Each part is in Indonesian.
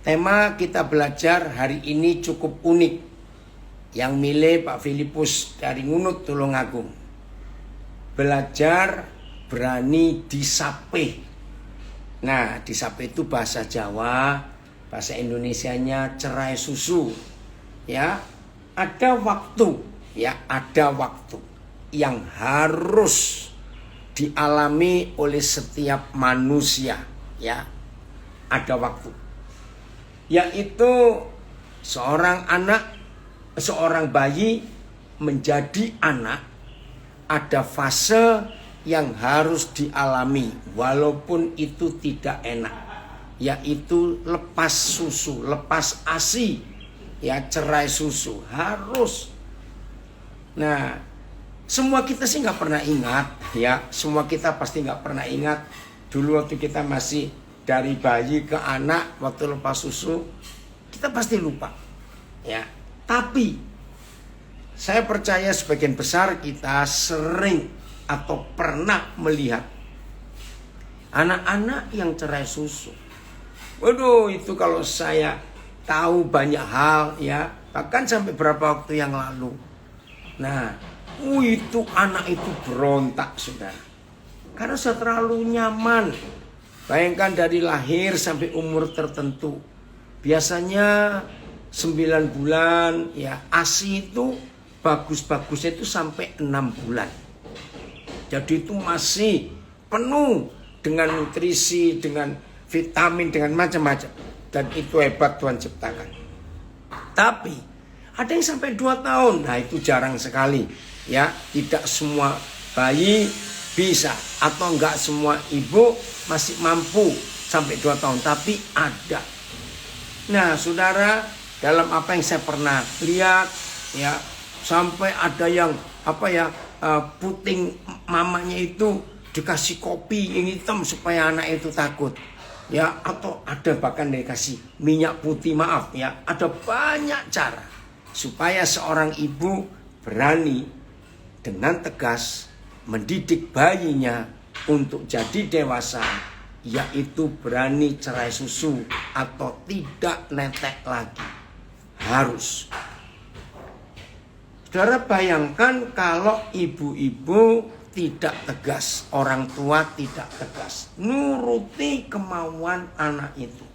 Tema kita belajar hari ini cukup unik. Yang milih Pak Filipus dari Ngunut Tulungagung. Belajar berani disape. Nah, disape itu bahasa Jawa, bahasa Indonesianya cerai susu. Ya, ada waktu, ada waktu yang harus dialami oleh setiap manusia, ada waktu. Yaitu seorang bayi menjadi anak, ada fase yang harus dialami walaupun itu tidak enak, yaitu lepas susu, lepas ASI, cerai susu harus. Nah, semua kita sih nggak pernah ingat, semua kita pasti nggak pernah ingat dulu waktu kita masih dari bayi ke anak waktu lepas susu, kita pasti lupa, Tapi saya percaya sebagian besar kita sering atau pernah melihat anak-anak yang cerai susu. Waduh, itu kalau saya tahu banyak hal, bahkan sampai beberapa waktu yang lalu. Nah, itu anak itu berontak, saudara, karena sudah terlalu nyaman. Bayangkan dari lahir sampai umur tertentu, biasanya 9 bulan, ASI itu bagus-bagusnya itu sampai 6 bulan. Jadi itu masih penuh dengan nutrisi, dengan vitamin, dengan macam-macam. Dan itu hebat Tuhan ciptakan. Tapi ada yang sampai 2 tahun, nah itu jarang sekali. Tidak semua bayi bisa, atau enggak semua ibu masih mampu sampai 2 tahun, tapi ada. Nah, saudara, dalam apa yang saya pernah lihat, sampai ada yang puting mamanya itu dikasih kopi yang hitam supaya anak itu takut, atau ada bahkan dikasih minyak putih, ada banyak cara supaya seorang ibu berani dengan tegas mendidik bayinya untuk jadi dewasa, yaitu berani cerai susu atau tidak netek lagi. Harus. Saudara, bayangkan kalau ibu-ibu tidak tegas, orang tua tidak tegas, nuruti kemauan anak itu.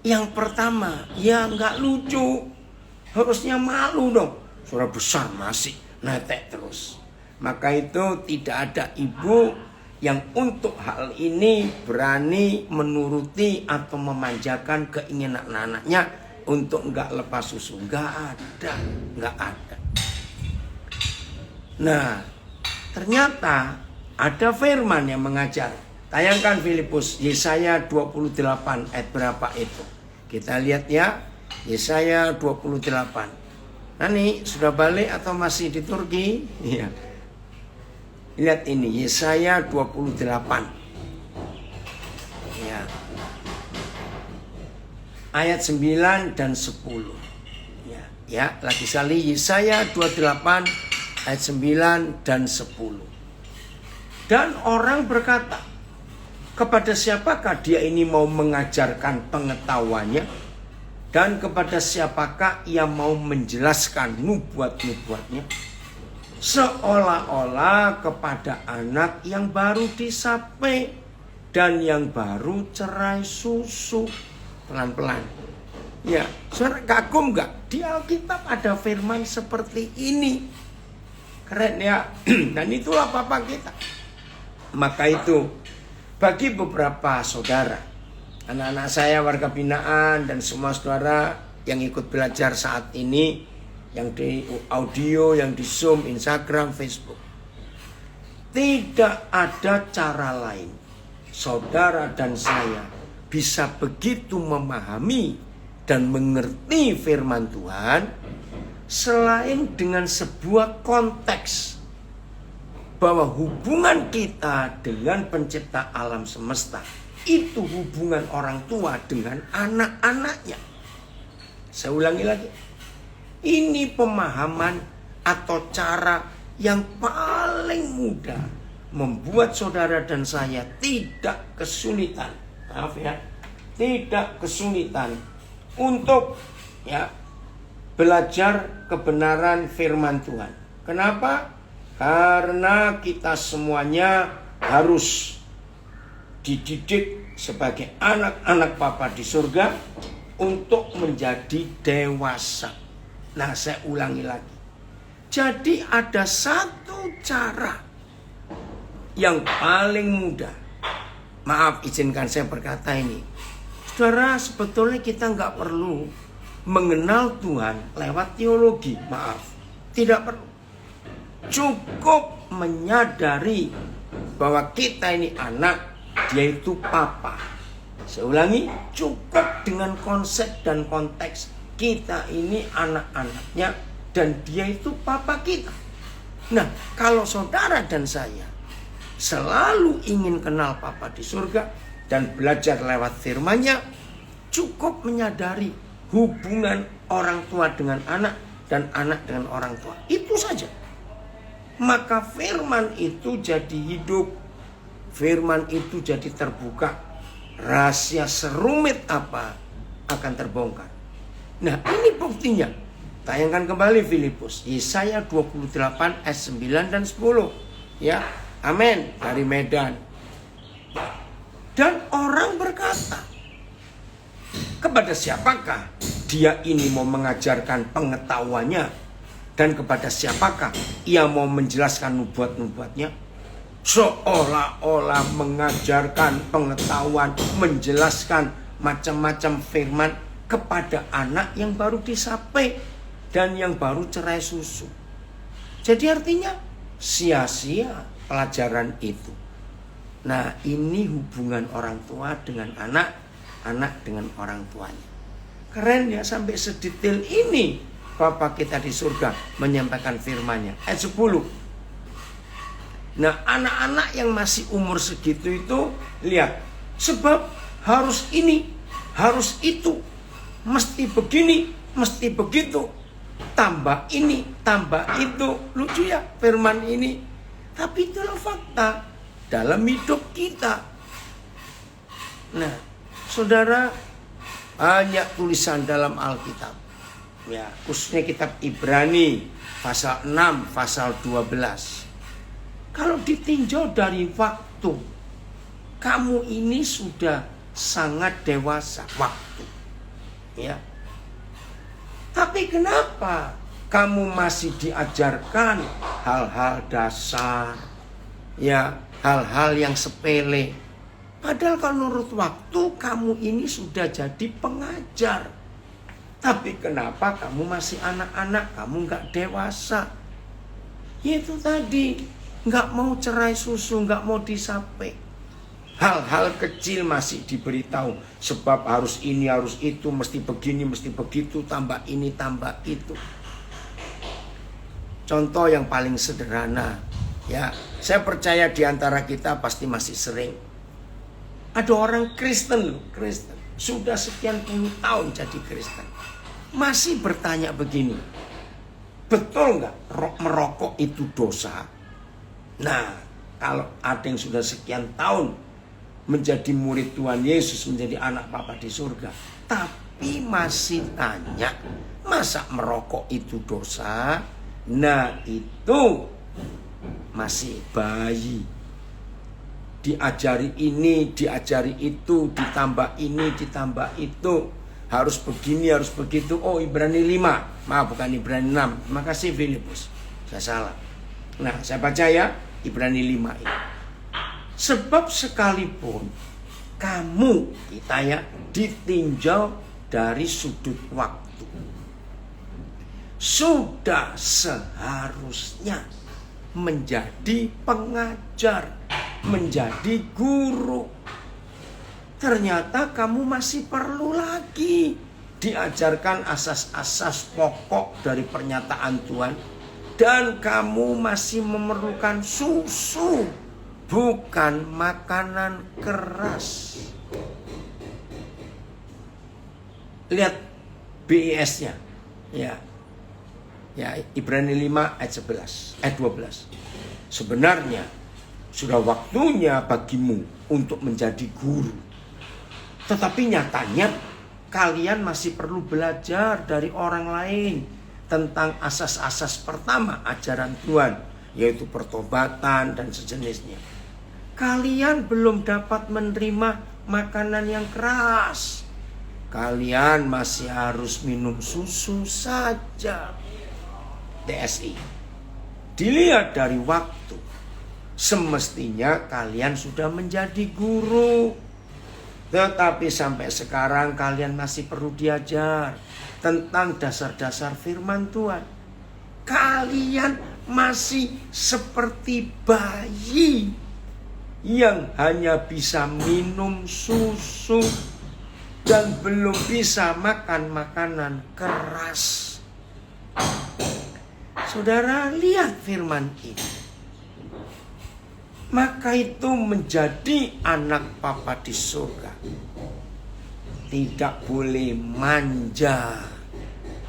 Yang pertama, nggak lucu, harusnya malu dong. Sudah besar masih netek terus. Maka itu tidak ada ibu yang untuk hal ini berani menuruti atau memanjakan keinginan anaknya untuk enggak lepas susu. Enggak ada. Nah, ternyata ada firman yang mengajar. Tayangkan Filipus, Yesaya 28 ayat berapa itu? Kita lihat Yesaya 28. Nah, ini sudah balik atau masih di Turki? Lihat ini, Yesaya 28. Ayat 9 dan 10. Lagi sekali, Yesaya 28 ayat 9 dan 10. Dan orang berkata, kepada siapakah dia ini mau mengajarkan pengetahuannya? Dan kepada siapakah ia mau menjelaskan nubuat-nubuatnya? Seolah-olah kepada anak yang baru disape dan yang baru cerai susu. Pelan-pelan. Saudara, kagum gak? Di Alkitab ada firman seperti ini. Keren Dan itulah Papa kita. Maka itu, bagi beberapa saudara, anak-anak saya, warga binaan, dan semua saudara yang ikut belajar saat ini, yang di audio, yang di Zoom, Instagram, Facebook, tidak ada cara lain saudara dan saya bisa begitu memahami dan mengerti firman Tuhan selain dengan sebuah konteks bahwa hubungan kita dengan pencipta alam semesta itu hubungan orang tua dengan anak-anaknya. Saya ulangi lagi. Ini pemahaman atau cara yang paling mudah membuat saudara dan saya tidak kesulitan. Maaf tidak kesulitan untuk belajar kebenaran firman Tuhan. Kenapa? Karena kita semuanya harus dididik sebagai anak-anak Bapa di surga untuk menjadi dewasa. Nah, saya ulangi lagi. Jadi ada satu cara yang paling mudah. Maaf, izinkan saya berkata ini. Saudara, sebetulnya kita nggak perlu mengenal Tuhan lewat teologi. Maaf, tidak perlu. Cukup menyadari bahwa kita ini anak, dia itu papa. Saya ulangi, cukup dengan konsep dan konteks kita ini anak-anaknya dan dia itu papa kita. Nah, kalau saudara dan saya selalu ingin kenal Papa di surga dan belajar lewat firman-Nya, cukup menyadari hubungan orang tua dengan anak dan anak dengan orang tua. Itu saja. Maka firman itu jadi hidup. Firman itu jadi terbuka. Rahasia serumit apa akan terbongkar. Nah, ini buktinya. Tayangkan kembali Filipus, Yesaya 28 ayat 9 dan 10. Ya, amin, dari Medan. Dan orang berkata, kepada siapakah dia ini mau mengajarkan pengetahuannya? Dan kepada siapakah ia mau menjelaskan nubuat-nubuatnya? Seolah-olah mengajarkan pengetahuan, menjelaskan macam-macam firman kepada anak yang baru disapai dan yang baru cerai susu. Jadi artinya sia-sia pelajaran itu. Nah, ini hubungan orang tua dengan anak, anak dengan orang tuanya. Keren ya, sampai sedetail ini Bapa kita di surga menyampaikan firman-Nya. Ayat 10. Nah, anak-anak yang masih umur segitu itu, lihat, sebab harus ini, harus itu, mesti begini, mesti begitu, tambah ini, tambah itu. Lucu ya firman ini, tapi itulah fakta dalam hidup kita. Nah, saudara, banyak tulisan dalam Alkitab, ya, khususnya kitab Ibrani pasal 6, pasal 12. Kalau ditinjau dari waktu, kamu ini sudah sangat dewasa waktu, ya. Tapi kenapa kamu masih diajarkan hal-hal dasar, ya, hal-hal yang sepele? Padahal kalau menurut waktu kamu ini sudah jadi pengajar. Tapi kenapa kamu masih anak-anak, kamu nggak dewasa? Itu tadi, nggak mau cerai susu, nggak mau disapai. Hal-hal kecil masih diberitahu, sebab harus ini, harus itu, mesti begini, mesti begitu, tambah ini, tambah itu. Contoh yang paling sederhana, ya, saya percaya di antara kita pasti masih sering ada orang Kristen, Kristen sudah sekian puluh tahun jadi Kristen, masih bertanya begini, betul nggak merokok itu dosa? Nah, kalau ada yang sudah sekian tahun menjadi murid Tuhan Yesus, menjadi anak Bapa di surga, tapi masih tanya, masa merokok itu dosa? Nah, itu masih bayi. Diajari ini, diajari itu, ditambah ini, ditambah itu. Harus begini, harus begitu. Oh, Ibrani 5. Maaf, bukan Ibrani 6. Terima kasih Filipus. Saya salah. Nah, saya baca ya, Ibrani 5 ini. Sebab sekalipun kamu, kita ya, ditinjau dari sudut waktu, sudah seharusnya menjadi pengajar, menjadi guru. Ternyata kamu masih perlu lagi diajarkan asas-asas pokok dari pernyataan Tuhan. Dan kamu masih memerlukan susu, bukan makanan keras. Lihat BIS-nya. Ya. Ya, Ibrani 5 ayat 11, ayat 12. Sebenarnya sudah waktunya bagimu untuk menjadi guru. Tetapi nyatanya kalian masih perlu belajar dari orang lain tentang asas-asas pertama ajaran Tuhan, yaitu pertobatan dan sejenisnya. Kalian belum dapat menerima makanan yang keras. Kalian masih harus minum susu saja. DSI. Dilihat dari waktu, semestinya kalian sudah menjadi guru. Tetapi sampai sekarang kalian masih perlu diajar tentang dasar-dasar firman Tuhan. Kalian masih seperti bayi yang hanya bisa minum susu dan belum bisa makan makanan keras. Saudara, lihat firman ini. Maka itu menjadi anak Bapa di surga tidak boleh manja.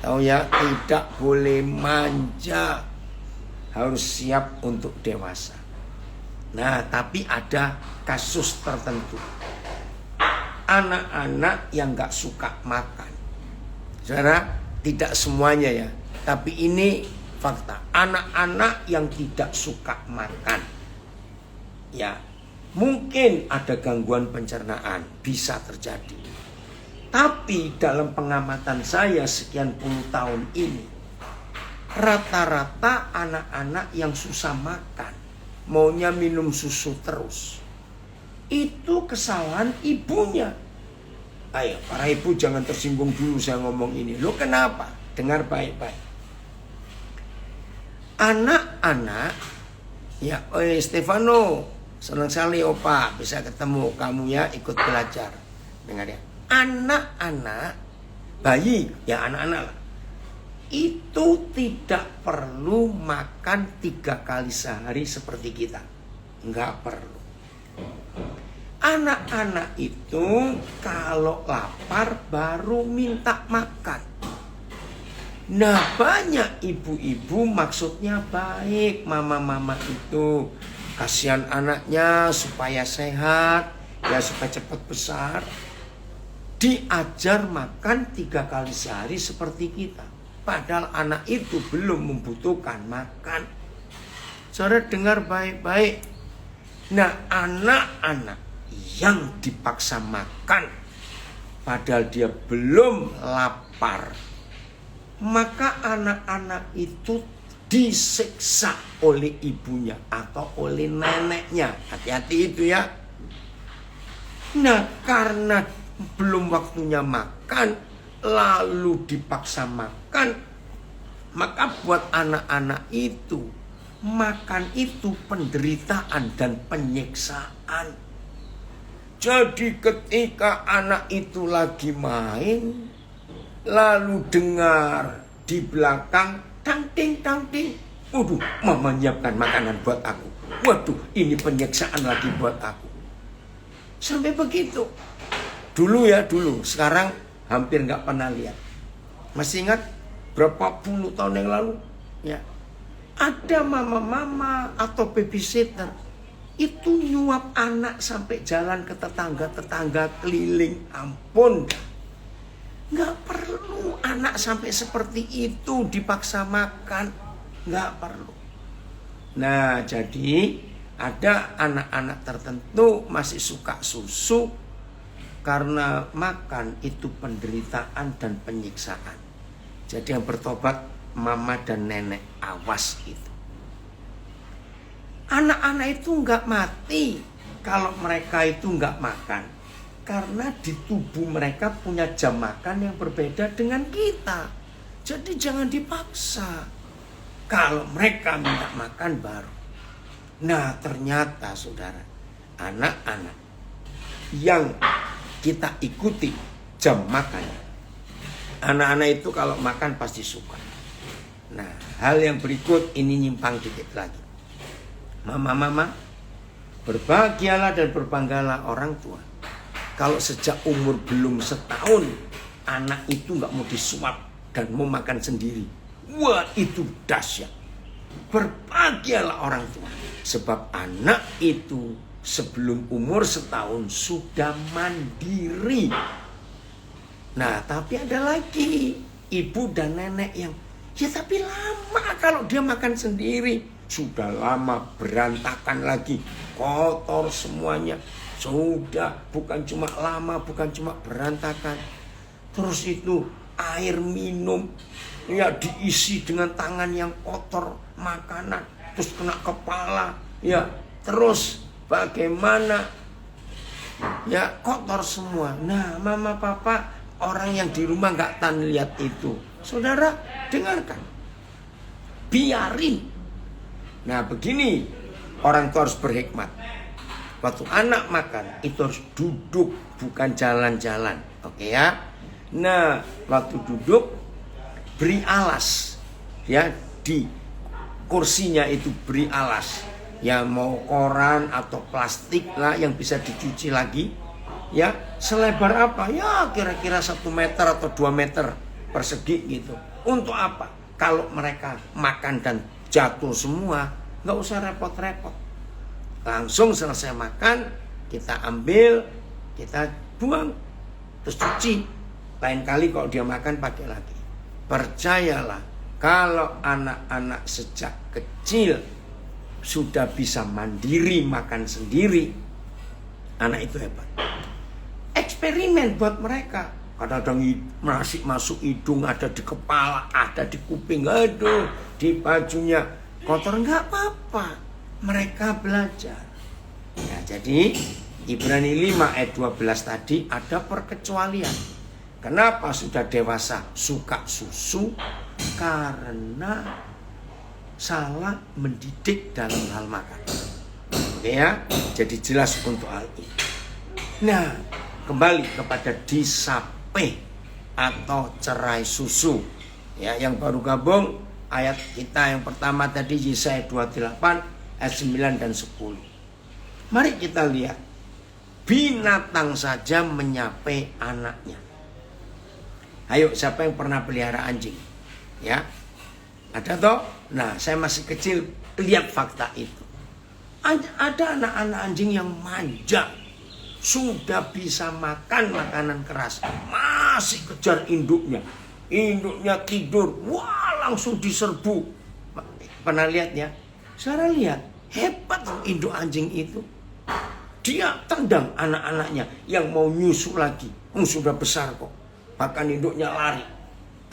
Tahu ya, tidak boleh manja. Harus siap untuk dewasa. Nah, tapi ada kasus tertentu. Anak-anak yang gak suka makan. Saudara, tidak semuanya ya. Tapi ini fakta. Anak-anak yang tidak suka makan. Ya, mungkin ada gangguan pencernaan, bisa terjadi. Tapi dalam pengamatan saya sekian puluh tahun ini, rata-rata anak-anak yang susah makan, maunya minum susu terus, itu kesalahan ibunya. Ayo, para ibu jangan tersinggung dulu saya ngomong ini. Loh, kenapa? Dengar baik-baik. Anak-anak, ya, Stefano, senang sekali opa bisa ketemu kamu ya, ikut belajar. Dengar ya. Anak-anak, bayi, ya anak-anak lah, itu tidak perlu makan 3 kali sehari seperti kita. Enggak perlu. Anak-anak itu kalau lapar baru minta makan. Nah, banyak ibu-ibu maksudnya baik, mama-mama itu kasihan anaknya supaya sehat, ya supaya cepat besar. Diajar makan 3 kali sehari seperti kita. Padahal anak itu belum membutuhkan makan. Saudara dengar baik-baik. Nah, anak-anak yang dipaksa makan padahal dia belum lapar, maka anak-anak itu disiksa oleh ibunya atau oleh neneknya. Hati-hati itu ya. Nah, karena belum waktunya makan, lalu dipaksa makan, maka buat anak-anak itu, makan itu penderitaan dan penyiksaan. Jadi ketika anak itu lagi main, lalu dengar di belakang tang-ting. Waduh, mama menyiapkan makanan buat aku. Waduh, ini penyiksaan lagi buat aku. Sampai begitu. Dulu, sekarang hampir nggak pernah lihat. Masih ingat berapa puluh tahun yang lalu? Ya, ada mama-mama atau babysitter itu nyuap anak sampai jalan ke tetangga-tetangga keliling. Ampun, nggak perlu anak sampai seperti itu dipaksa makan, nggak perlu. Nah, jadi ada anak-anak tertentu masih suka susu karena makan itu penderitaan dan penyiksaan. Jadi yang bertobat mama dan nenek, awas itu. Anak-anak itu nggak mati kalau mereka itu nggak makan, karena di tubuh mereka punya jam makan yang berbeda dengan kita. Jadi jangan dipaksa. Kalau mereka minta makan baru. Nah, ternyata saudara, anak-anak yang kita ikuti jam makannya, anak-anak itu kalau makan pasti suka. Nah, hal yang berikut ini nyimpang dikit lagi. Mama-mama, berbahagialah dan berbanggalah orang tua kalau sejak umur belum setahun anak itu gak mau disuap dan mau makan sendiri. Wah, itu dahsyat. Berbahagialah orang tua, sebab anak itu sebelum umur setahun sudah mandiri. Nah, tapi ada lagi ibu dan nenek yang ya tapi lama kalau dia makan sendiri. Sudah lama berantakan lagi, kotor semuanya. Sudah bukan cuma lama, bukan cuma berantakan. Terus itu air minum ya diisi dengan tangan yang kotor, makanan terus kena kepala. Ya, terus bagaimana? Ya kotor semua. Nah, mama papa orang yang di rumah nggak tahan lihat itu. Saudara dengarkan, biarin. Nah begini, orang tua harus berhikmat. Waktu anak makan itu harus duduk, bukan jalan-jalan. Oke ya. Nah waktu duduk beri alas, ya di kursinya itu beri alas. Ya mau koran atau plastik lah yang bisa dicuci lagi. Ya selebar apa? Ya kira-kira 1 meter atau 2 meter persegi gitu. Untuk apa? Kalau mereka makan dan jatuh semua, nggak usah repot-repot. Langsung selesai makan, kita ambil, kita buang, terus cuci. Lain kali kalau dia makan pakai lagi. Percayalah, kalau anak-anak sejak kecil sudah bisa mandiri makan sendiri, anak itu hebat. Eksperimen buat mereka. Kadang-kadang nasi masuk hidung, ada di kepala, ada di kuping, aduh, di bajunya kotor, nggak apa-apa. Mereka belajar. Ya, jadi Ibrani 5 ayat 12 tadi ada perkecualian. Kenapa sudah dewasa suka susu? Karena salah mendidik dalam hal makan. Oke ya, jadi jelas untuk hal ini. Nah, kembali kepada disape atau cerai susu. Ya, yang baru gabung ayat kita yang pertama tadi Yesaya 28 ayat 9 dan 10. Mari kita lihat. Binatang saja menyape anaknya. Ayo, siapa yang pernah pelihara anjing? Ya. Ada toh? Nah, saya masih kecil lihat fakta itu. Ada anak-anak anjing yang manja. Sudah bisa makan makanan keras, masih kejar induknya. Induknya tidur, wah langsung diserbu. Pernah lihat ya? Saudara lihat, hebat induk anjing itu. Dia tendang anak-anaknya yang mau nyusu lagi. Sudah besar kok. Bahkan induknya lari.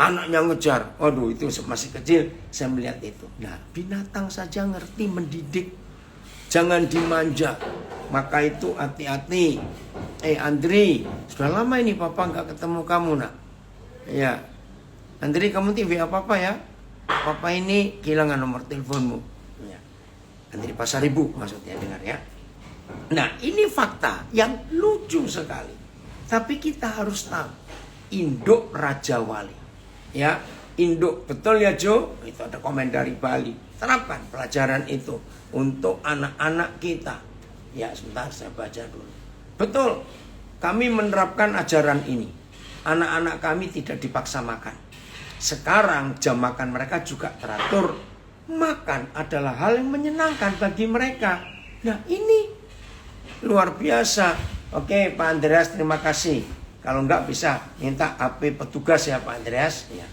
Anaknya ngejar. Waduh, itu masih kecil saya melihat itu. Nah, binatang saja ngerti mendidik. Jangan dimanja. Maka itu hati-hati. Andri, sudah lama ini papa nggak ketemu kamu nak. Ya, Andri kamu TV apa ya? Papa ini kehilangan nomor teleponmu. Ya. Andri Pasaribu maksudnya, dengar ya. Nah ini fakta yang lucu sekali. Tapi kita harus tahu. Induk Raja Wali. Ya, induk betul ya Jo. Itu ada komen dari Bali. Terapkan pelajaran itu untuk anak-anak kita. Ya sebentar saya baca dulu. Betul, kami menerapkan ajaran ini. Anak-anak kami tidak dipaksa makan. Sekarang jam makan mereka juga teratur. Makan adalah hal yang menyenangkan bagi mereka. Nah ini luar biasa. Oke Pak Andreas, terima kasih. Kalau enggak bisa minta HP petugas ya Pak Andreas ya.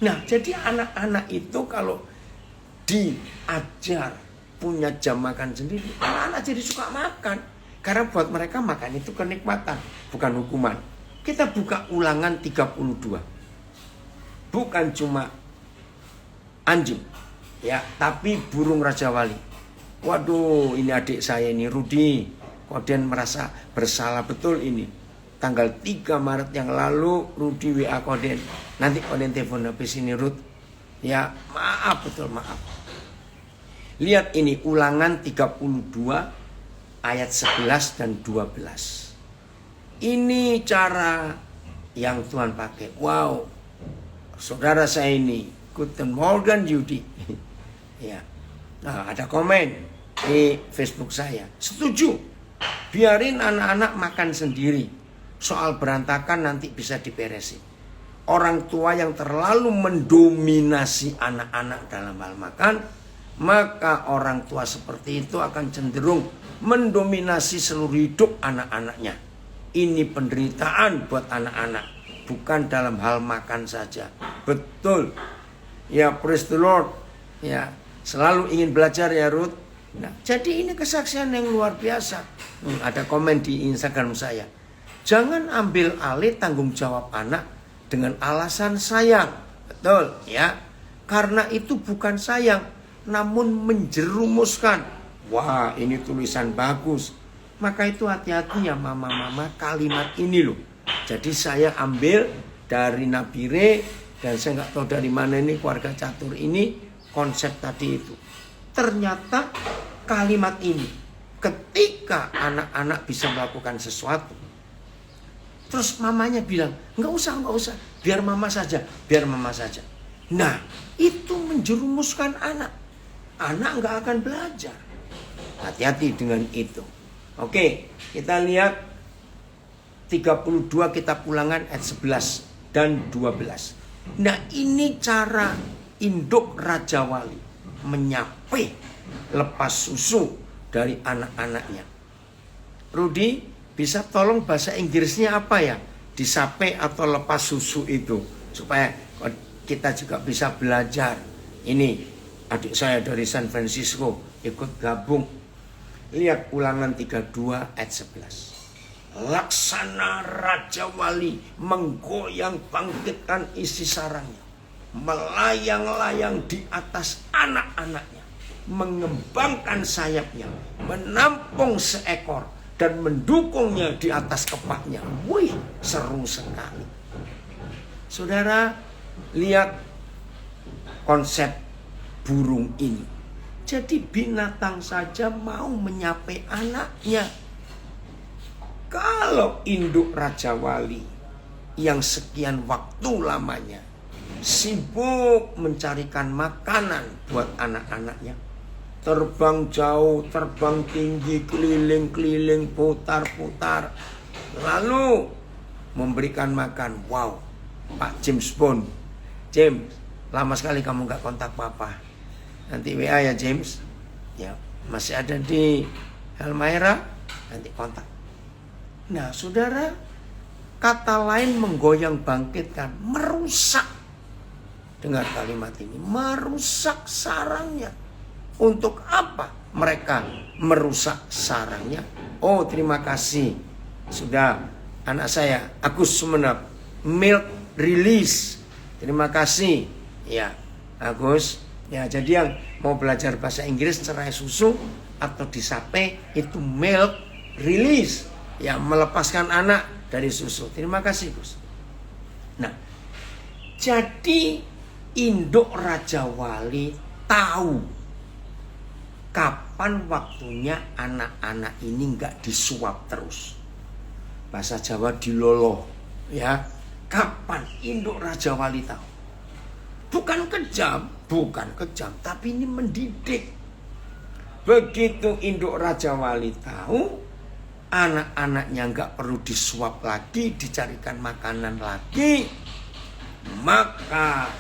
Nah jadi anak-anak itu kalau diajar punya jam makan sendiri, anak-anak jadi suka makan. Karena buat mereka makan itu kenikmatan, bukan hukuman. Kita buka Ulangan 32. Bukan cuma anjing, ya, tapi burung Raja Wali. Waduh, ini adik saya ini, Rudi. Koden merasa bersalah betul ini. Tanggal 3 Maret yang lalu, Rudi WA Koden. Nanti Koden telepon habis ini, Rud. Ya, maaf, betul maaf. Lihat ini, Ulangan 32. Ayat 11 dan 12. Ini cara yang Tuhan pakai. Wow. Saudara saya ini, Guten Morgen Yudi. Ya. Nah, ada komen di Facebook saya. Setuju. Biarin anak-anak makan sendiri. Soal berantakan nanti bisa diberesin. Orang tua yang terlalu mendominasi anak-anak dalam hal makan, maka orang tua seperti itu akan cenderung mendominasi seluruh hidup anak-anaknya. Ini penderitaan buat anak-anak, bukan dalam hal makan saja. Betul. Ya, praise the Lord. Ya, selalu ingin belajar ya Ruth. Nah, jadi ini kesaksian yang luar biasa. Ada komen di Instagram saya. Jangan ambil alih tanggung jawab anak dengan alasan sayang. Betul, ya. Karena itu bukan sayang, namun menjerumuskan. Wah, ini tulisan bagus. Maka itu hati-hati ya mama-mama kalimat ini loh. Jadi saya ambil dari Nabi Re, dan saya nggak tahu dari mana ini keluarga catur ini konsep tadi itu. Ternyata kalimat ini ketika anak-anak bisa melakukan sesuatu, terus mamanya bilang nggak usah, biar mama saja. Nah, itu menjerumuskan anak nggak akan belajar. Hati-hati dengan itu. Oke, kita lihat 32 kitab Ulangan ayat 11 dan 12. Nah, ini cara induk Raja Wali menyape lepas susu dari anak-anaknya. Rudi, bisa tolong bahasa Inggrisnya apa ya? Disape atau lepas susu itu, supaya kita juga bisa belajar. Ini adik saya dari San Francisco ikut gabung. Lihat Ulangan 32 ayat 11. Laksana Raja Wali menggoyang bangkitkan isi sarangnya, melayang-layang di atas anak-anaknya, mengembangkan sayapnya, menampung seekor dan mendukungnya di atas kepaknya. Wih, seru sekali. Saudara, lihat konsep burung ini. Jadi binatang saja mau menyape anaknya. Kalau induk Raja Wali yang sekian waktu lamanya sibuk mencarikan makanan buat anak-anaknya, terbang jauh, terbang tinggi, keliling-keliling, putar-putar, lalu memberikan makan. Wow, Pak James Bond, James, lama sekali kamu gak kontak papa. Nanti WA ya James. Ya, masih ada di Halmahera, nanti kontak. Nah, saudara, kata lain menggoyang bangkitkan, merusak. Dengar kalimat ini, merusak sarangnya. Untuk apa mereka merusak sarangnya? Oh, terima kasih. Sudah, anak saya, Agus Sumenep, milk release. Terima kasih. Ya, Agus. Ya, jadi yang mau belajar bahasa Inggris cerai susu atau disape itu milk release. Ya, melepaskan anak dari susu. Terima kasih, Gus. Nah, jadi induk Raja Wali tahu kapan waktunya anak-anak ini nggak disuap terus. Bahasa Jawa diloloh, ya. Kapan induk Raja Wali tahu? Bukan kejam, tapi ini mendidik. Begitu induk Raja Wali tahu, anak-anaknya nggak perlu disuap lagi, dicarikan makanan lagi, maka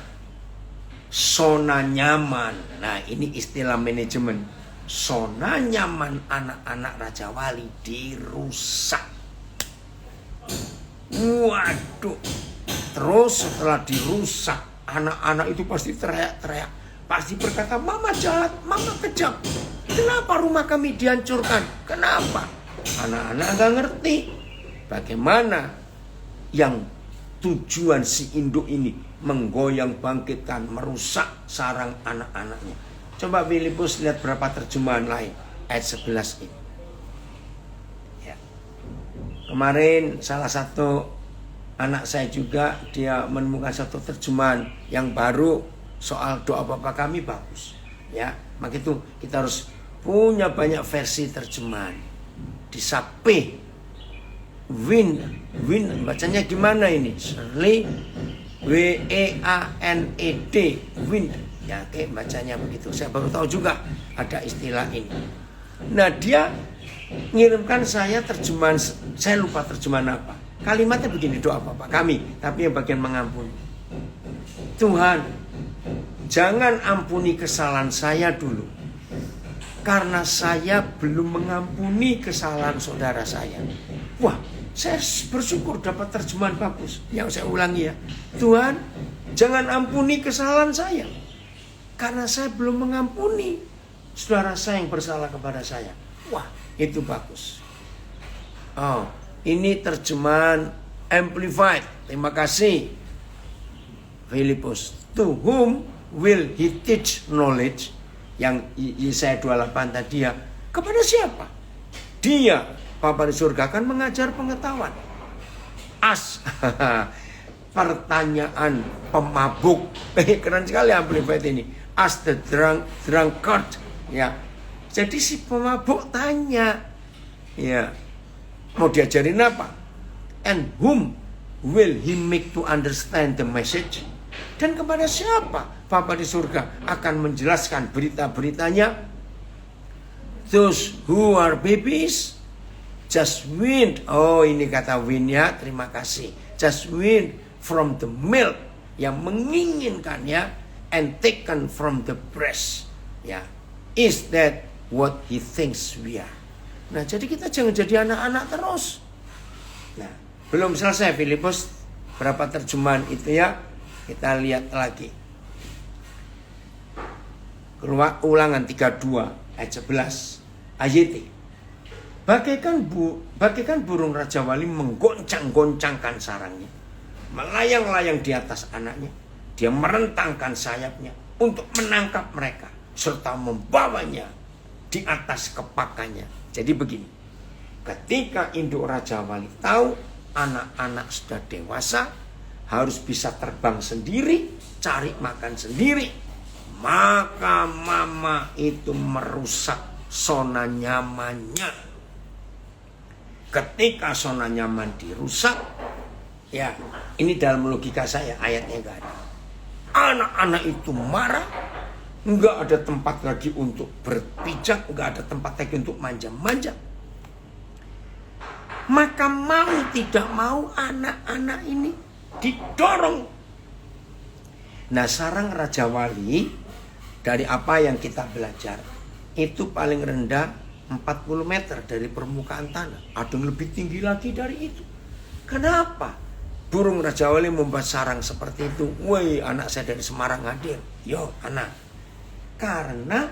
zona nyaman. Nah, ini istilah manajemen. Zona nyaman anak-anak Raja Wali dirusak. Waduh. Terus setelah dirusak, anak-anak itu pasti teriak-teriak. Pasti berkata, mama jahat, mama kejam. Kenapa rumah kami dihancurkan? Kenapa? Anak-anak gak ngerti bagaimana yang tujuan si induk ini menggoyang bangkitkan, merusak sarang anak-anaknya. Coba Filipus lihat berapa terjemahan lain ayat 11 ini. Ya. Kemarin salah satu anak saya juga, dia menemukan satu terjemahan yang baru soal doa Bapa kami, bagus. Ya, maka itu kita harus punya banyak versi terjemahan. Disape, win, bacanya gimana ini? Shirley, W-E-A-N-E-D, win. Ya, kayak bacanya begitu. Saya baru tahu juga ada istilah ini. Nah, dia ngirimkan saya terjemahan, saya lupa terjemahan apa. Kalimatnya begini, doa Bapa kami, tapi yang bagian mengampuni. Tuhan, jangan ampuni kesalahan saya dulu, karena saya belum mengampuni kesalahan saudara saya. Wah, saya bersyukur dapat terjemahan bagus. Yang saya ulangi ya, Tuhan jangan ampuni kesalahan saya, karena saya belum mengampuni saudara saya yang bersalah kepada saya. Wah, itu bagus. Oh, ini terjemahan Amplified. Terima kasih Filipus. To whom will he teach knowledge? Yang Yesaya 28 tadi ya. Kepada siapa? Dia, Bapa di surga, akan mengajar pengetahuan. Pertanyaan pemabuk. Keren sekali Amplified ini. As the drunkard. Ya. Jadi si pemabuk tanya. Ya. Mau diajarin apa? And whom will he make to understand the message? Dan kepada siapa Bapa di surga akan menjelaskan berita-beritanya? Those who are babies just weaned. Oh, ini kata wean ya, terima kasih. Just weaned from the milk, yang menginginkannya, and taken from the breast. Ya, is that what he thinks we are? Nah, jadi kita jangan jadi anak-anak terus. Nah, belum selesai Filipus, berapa terjemahan itu ya? Kita lihat lagi. Keluar Ulangan 32 ayat 11. AYT. Bagaikan burung Raja Wali menggoncang-goncangkan sarangnya, melayang-layang di atas anaknya. Dia merentangkan sayapnya untuk menangkap mereka, serta membawanya di atas kepakannya. Jadi begini, ketika induk Raja Wali tahu anak-anak sudah dewasa, harus bisa terbang sendiri, cari makan sendiri, maka mama itu merusak zona nyamannya. Ketika zona nyaman dirusak, ya ini dalam logika saya, ayatnya enggak ada. Anak-anak itu marah, enggak ada tempat lagi untuk berpijak, enggak ada tempat lagi untuk manja-manja. Maka mau tidak mau anak-anak ini didorong. Nah, sarang Raja Wali dari apa yang kita belajar itu paling rendah 40 meter dari permukaan tanah. Ada yang lebih tinggi lagi dari itu. Kenapa burung Raja Wali membuat sarang seperti itu? Woi, anak saya dari Semarang hadir. Yo, anak. Karena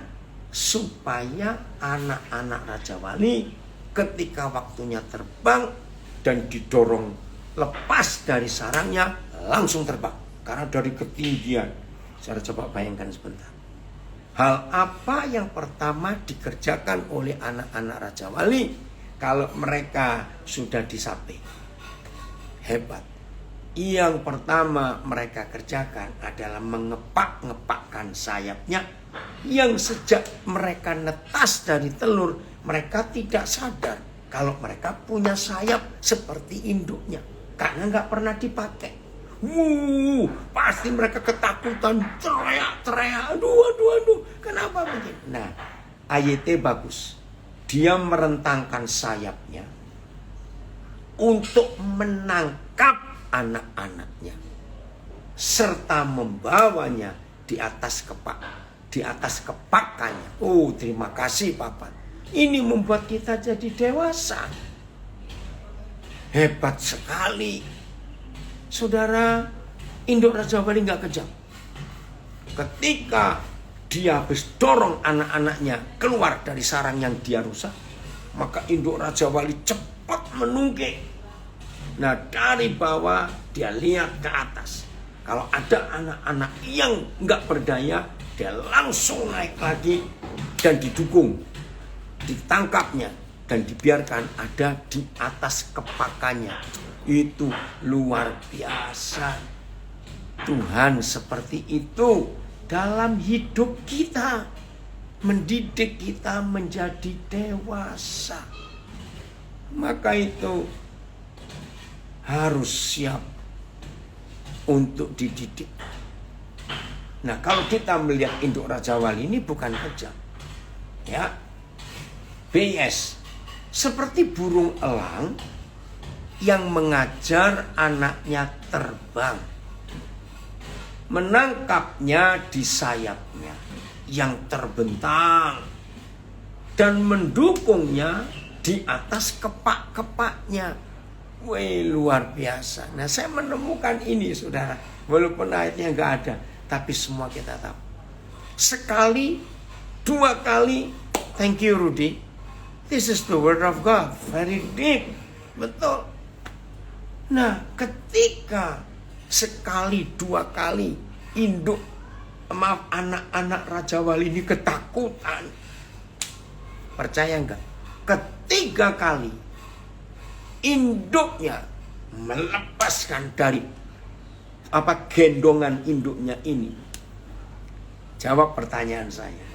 supaya anak-anak Raja Wali ketika waktunya terbang dan didorong lepas dari sarangnya, langsung terbang. Karena dari ketinggian. Saya coba bayangkan sebentar. Hal apa yang pertama dikerjakan oleh anak-anak Raja Wali kalau mereka sudah disape? Hebat. Yang pertama mereka kerjakan adalah mengepak-ngepakkan sayapnya, yang sejak mereka netas dari telur, mereka tidak sadar kalau mereka punya sayap seperti induknya, karena nggak pernah dipakai. Pasti mereka ketakutan, teriak, aduh, kenapa begini? Nah, AYT bagus. Dia merentangkan sayapnya untuk menangkap anak-anaknya, serta membawanya di atas kepakannya. Oh, terima kasih Papa. Ini membuat kita jadi dewasa. Hebat sekali. Saudara, induk Raja Wali gak kejam. Ketika dia habis dorong anak-anaknya keluar dari sarang yang dia rusak, maka induk Raja Wali cepat menunggang. Nah, dari bawah dia lihat ke atas. Kalau ada anak-anak yang gak berdaya, dia langsung naik lagi dan didukung, ditangkapnya dan dibiarkan ada di atas kepakannya. Itu luar biasa. Tuhan seperti itu dalam hidup kita, mendidik kita menjadi dewasa. Maka itu harus siap untuk dididik. Nah, kalau kita melihat induk Raja Wali ini bukan kejam, ya, BS seperti burung elang yang mengajar anaknya terbang, menangkapnya di sayapnya yang terbentang. dan mendukungnya di atas kepak-kepaknya. Wih, luar biasa. Nah, saya menemukan ini, saudara. Walaupun ayatnya nggak ada, tapi semua kita tahu. Sekali, dua kali, thank you Rudy. This is the word of God, very deep. Betul. Nah, ketika sekali, dua kali anak-anak Raja Wali ini ketakutan. Percaya enggak? Ketiga kali induknya melepaskan dari gendongan induknya ini. Jawab pertanyaan saya.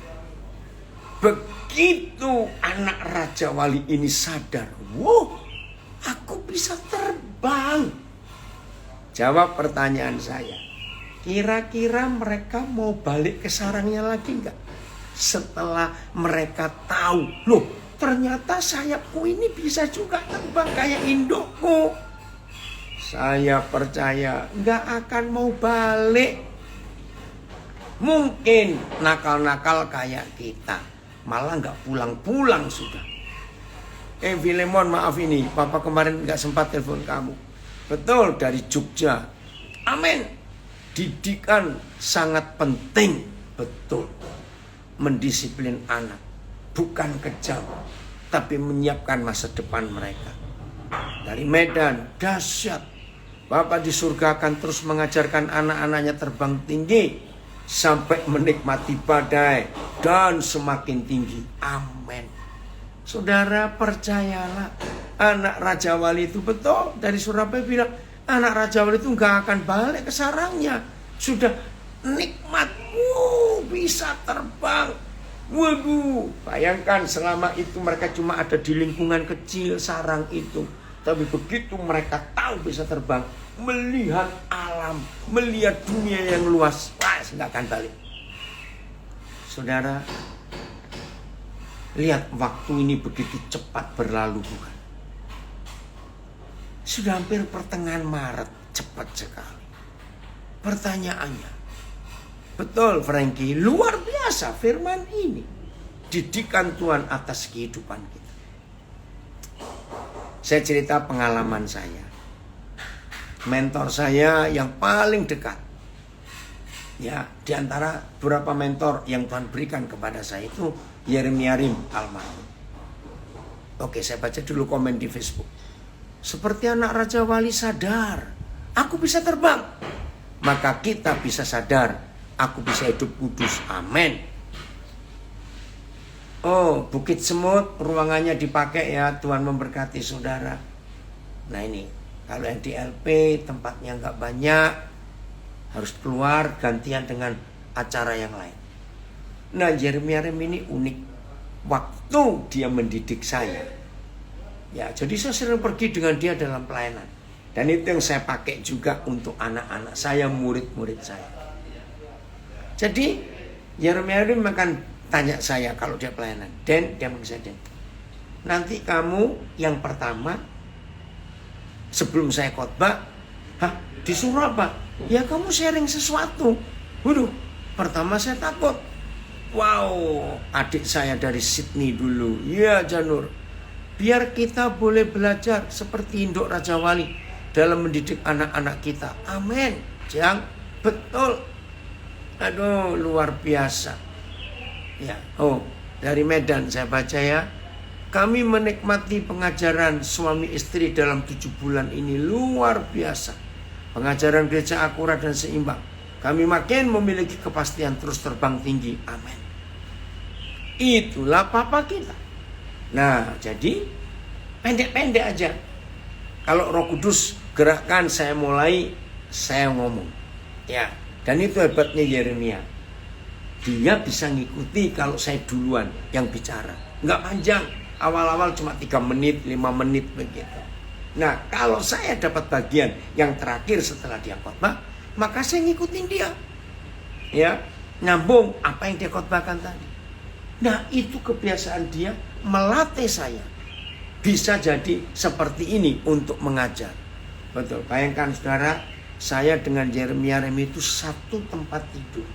Begitu anak Raja Wali ini sadar, wow, aku bisa terbang. Jawab pertanyaan saya. Kira-kira mereka mau balik ke sarangnya lagi enggak? Setelah mereka tahu, loh ternyata sayapku ini bisa juga terbang kayak indukku. Saya percaya enggak akan mau balik. Mungkin nakal-nakal kayak kita, malah enggak pulang-pulang sudah. Filemon, maaf ini, Papa kemarin enggak sempat telepon kamu. Betul, dari Jogja. Amin. Didikan sangat penting, betul. Mendisiplin anak, bukan kejam, tapi menyiapkan masa depan mereka. Dari Medan, dahsyat. Bapak di surga akan terus mengajarkan anak-anaknya terbang tinggi sampai menikmati badai dan semakin tinggi. Amin. Saudara percayalah, anak Raja Wali itu betul. Dari Surabaya bilang, anak Raja Wali itu nggak akan balik ke sarangnya. Sudah nikmat, bisa terbang. Waduh, bayangkan selama itu mereka cuma ada di lingkungan kecil sarang itu. Tapi begitu mereka tahu bisa terbang, melihat alam, melihat dunia yang luas, nggak akan balik. Saudara, lihat waktu ini begitu cepat berlalu, bukan? Sudah hampir pertengahan Maret, cepat sekali. Pertanyaannya, betul Frankie, luar biasa firman ini. Didikan Tuhan atas kehidupan kita. Saya cerita pengalaman saya. Mentor saya yang paling dekat. Ya, di antara beberapa mentor yang Tuhan berikan kepada saya itu Yeremia Rim almarhum. Oke, saya baca dulu komen di Facebook. Seperti anak Raja Wali sadar, aku bisa terbang. Maka kita bisa sadar, aku bisa hidup kudus. Amin. Oh, Bukit Semut ruangannya dipakai ya. Tuhan memberkati saudara. Nah ini, kalau yang di LP tempatnya nggak banyak, harus keluar gantian dengan acara yang lain. Nah, Yeremia Rim ini unik. Waktu dia mendidik saya, ya, jadi saya sering pergi dengan dia dalam pelayanan. Dan itu yang saya pakai juga untuk anak-anak saya, murid-murid saya. Jadi Yeremia Rim akan tanya saya kalau dia pelayanan, Den, dia manggil saya Den, nanti kamu yang pertama sebelum saya khotbah, disuruh apa? Ya kamu sharing sesuatu. Waduh, pertama saya takut. Wow, adik saya dari Sydney dulu, ya Janur, biar kita boleh belajar seperti induk Raja Wali dalam mendidik anak-anak kita. Amin. Jang, betul. Aduh, luar biasa. Ya, dari Medan saya baca ya. Kami menikmati pengajaran suami istri dalam 7 bulan ini, luar biasa. Pengajaran gereja akurat dan seimbang. Kami makin memiliki kepastian terus terbang tinggi. Amin. Itulah papa kita. Nah, jadi pendek-pendek aja. Kalau Roh Kudus gerakkan, saya mulai, saya ngomong. Ya, dan itu hebatnya Yeremia. Dia bisa ngikuti kalau saya duluan yang bicara. Nggak panjang. Awal-awal cuma 3 menit, 5 menit begitu. Nah, kalau saya dapat bagian yang terakhir setelah dia khotbah, maka saya ngikutin dia. Ya, nyambung apa yang dia khotbahkan tadi. Nah, itu kebiasaan dia melatih saya. Bisa jadi seperti ini untuk mengajar. Betul, bayangkan saudara, saya dengan Yeremia Rim itu satu tempat tidur.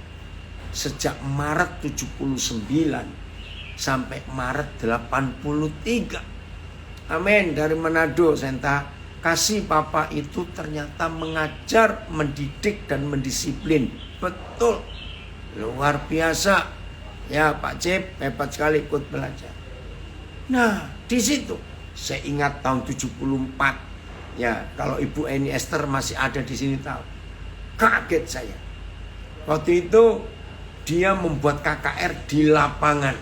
Sejak Maret 79 sampai Maret 83. Amin. Dari Manado, Senta. Kasih Papa itu ternyata mengajar, mendidik, dan mendisiplin. Betul. Luar biasa. Ya Pak Cip, hebat sekali ikut belajar. Nah, di situ saya ingat tahun 74. Ya, kalau Ibu Eni Esther masih ada di sini tahu. Kaget saya. Waktu itu dia membuat KKR di lapangan.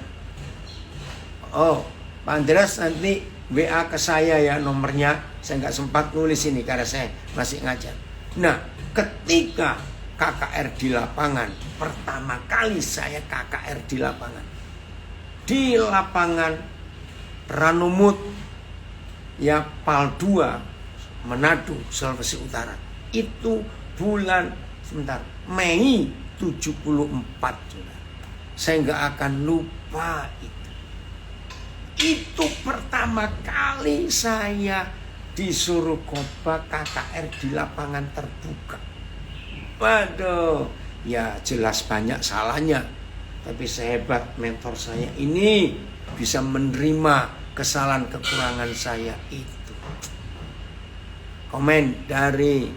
Oh, Pak Andreas nanti WA ke saya ya nomornya. Saya nggak sempat nulis ini karena saya masih ngajar. Nah, ketika KKR di lapangan, pertama kali saya KKR di lapangan. Di lapangan Ranumut, ya Pal 2, Manado, Sulawesi Utara. Itu bulan, Mei 74. Saya nggak akan lupa itu. Itu pertama kali saya disuruh khotbah KKR di lapangan terbuka. Waduh, ya jelas banyak salahnya. Tapi sehebat mentor saya ini bisa menerima kesalahan kekurangan saya itu. Komen dari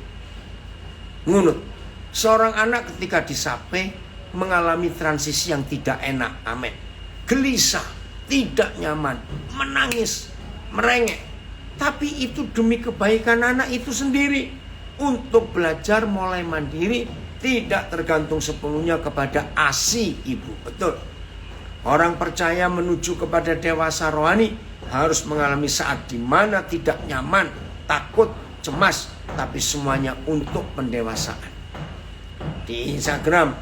Ngunut. Seorang anak ketika disape mengalami transisi yang tidak enak. Amin. Gelisah, tidak nyaman, menangis, merengek. Tapi itu demi kebaikan anak itu sendiri. Untuk belajar mulai mandiri, tidak tergantung sepenuhnya kepada ASI ibu. Betul. Orang percaya menuju kepada dewasa rohani harus mengalami saat di mana tidak nyaman, takut, cemas, tapi semuanya untuk pendewasaan. Di Instagram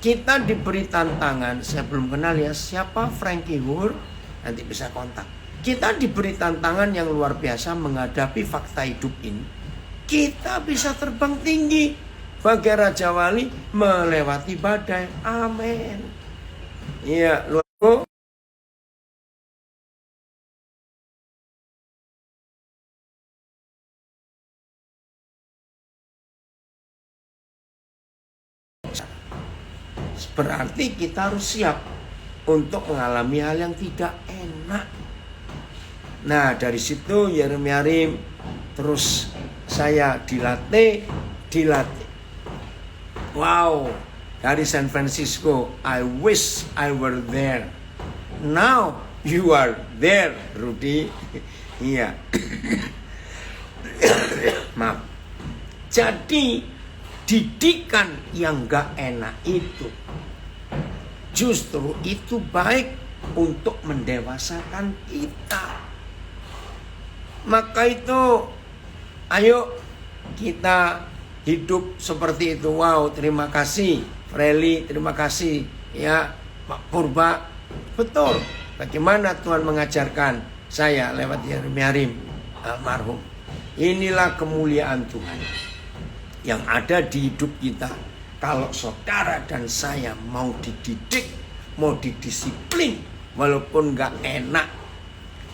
kita diberi tantangan. Saya belum kenal ya siapa Frankie Hur, nanti bisa kontak. Kita diberi tantangan yang luar biasa menghadapi fakta hidup ini. Kita bisa terbang tinggi bagai Raja Wali melewati badai. Amin. Iya, luar. Berarti kita harus siap untuk mengalami hal yang tidak enak. Nah, dari situ Yeremiarim terus saya dilatih. Wow, dari San Francisco, I wish I were there. Now you are there, Rudy. Iya. Maaf. Jadi didikan yang gak enak itu justru itu baik untuk mendewasakan kita. Maka itu ayo kita hidup seperti itu. Wow, terima kasih Freli, terima kasih ya Pak Purba. Betul, bagaimana Tuhan mengajarkan saya lewat Yeremiarim almarhum. Inilah kemuliaan Tuhan yang ada di hidup kita. Kalau saudara dan saya mau dididik, mau didisiplin, walaupun gak enak.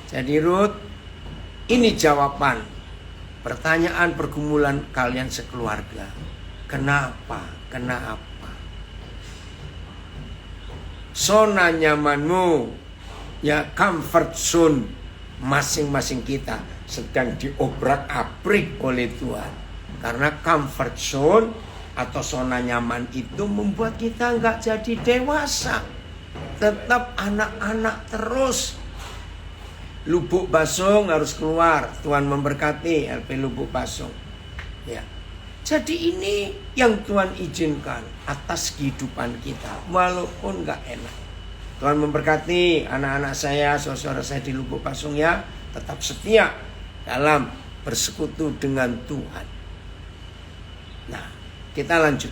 Jadi Ruth, ini jawaban pertanyaan pergumulan kalian sekeluarga. Kenapa? Zona nyamanmu, ya comfort zone masing-masing kita sedang diobrak-abrik oleh Tuhan. Karena comfort zone atau zona nyaman itu membuat kita nggak jadi dewasa. Tetap anak-anak terus. Lubuk Basung harus keluar. Tuhan memberkati LP Lubuk Basung. Ya. Jadi ini yang Tuhan izinkan atas kehidupan kita. Walaupun nggak enak. Tuhan memberkati anak-anak saya, saudara saya di Lubuk Basung ya. Tetap setia dalam bersekutu dengan Tuhan. Nah, kita lanjut.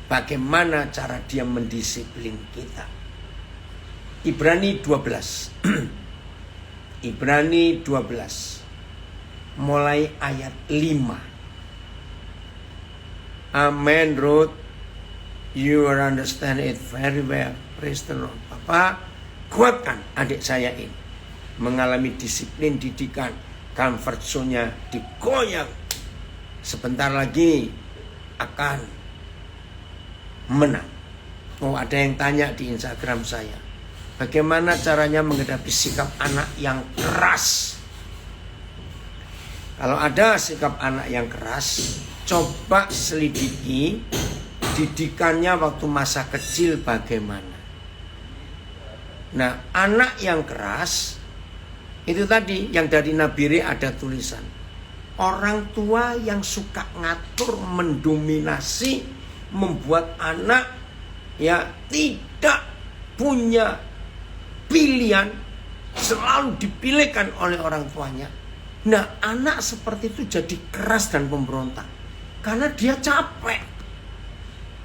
Bagaimana cara dia mendisiplin kita? Ibrani 12. Ibrani 12. Mulai ayat 5. Amen, Ruth. You understand it very well. Praise the Lord. Papa, kuatkan adik saya ini. Mengalami disiplin didikan. Comfort zone-nya digoyang. Sebentar lagi akan menang. Oh, ada yang tanya di Instagram saya. Bagaimana caranya menghadapi sikap anak yang keras? Kalau ada sikap anak yang keras, coba selidiki didikannya waktu masa kecil bagaimana. Nah, anak yang keras itu tadi yang dari Nabire ada tulisan. Orang tua yang suka ngatur, mendominasi, membuat anak ya tidak punya pilihan, selalu dipilihkan oleh orang tuanya. Nah, anak seperti itu jadi keras dan pemberontak karena dia capek.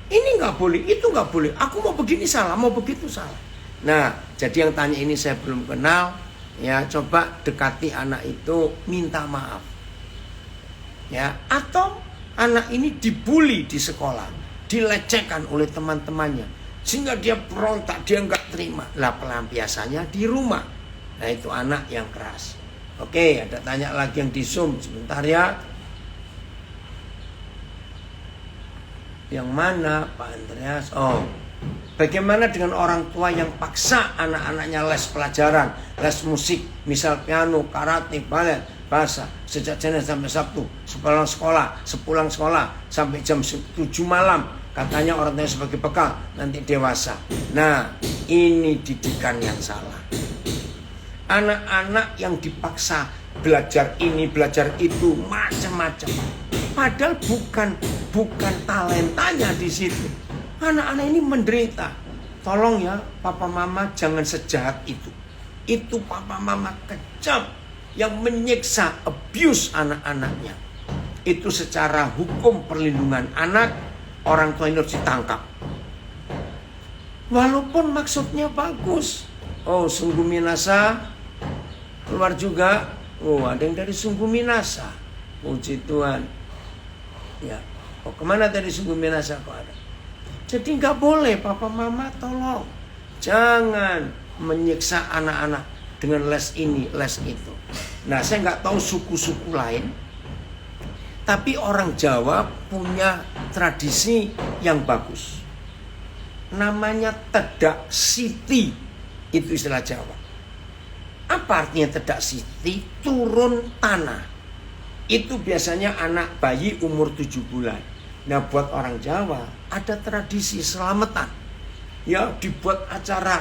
Ini nggak boleh, itu nggak boleh. Aku mau begini salah, mau begitu salah. Nah, jadi yang tanya ini saya belum kenal. Ya, coba dekati anak itu, minta maaf. Ya, atau anak ini dibully di sekolah, dilecehkan oleh teman-temannya, sehingga dia berontak, dia nggak terima. Lah, pelampiasannya di rumah. Nah, itu anak yang keras. Oke, ada tanya lagi yang di Zoom. Sebentar ya. Yang mana Pak Andreas? Oh, bagaimana dengan orang tua yang paksa anak-anaknya les pelajaran, les musik, misal piano, karate, balet, bahasa, sejak Senin sampai Sabtu, sepulang sekolah sampai jam 7 malam. Katanya orang tua sebagai bekal nanti dewasa. Nah, ini didikan yang salah. Anak-anak yang dipaksa belajar ini, belajar itu, macam-macam. Padahal bukan talentanya di situ. Anak-anak ini menderita. Tolong ya, papa mama jangan sejahat itu. Itu papa mama kejam yang menyiksa, abuse anak-anaknya. Itu secara hukum perlindungan anak, orang tua ini harus ditangkap. Walaupun maksudnya bagus. Oh, Sungguh Minasa keluar juga. Oh, ada yang dari Sungguh Minasa. Puji Tuhan. Ya. Oh, kemana tadi Sungguh Minasa kok ada? Jadi nggak boleh, papa mama tolong jangan menyiksa anak-anak dengan les ini, les itu. Nah, saya nggak tahu suku-suku lain, tapi orang Jawa punya tradisi yang bagus. Namanya tedak siti, itu istilah Jawa. Apa artinya tedak siti? Turun tanah. Itu biasanya anak bayi umur 7 bulan. Nah, buat orang Jawa ada tradisi selamatan. Ya, dibuat acara.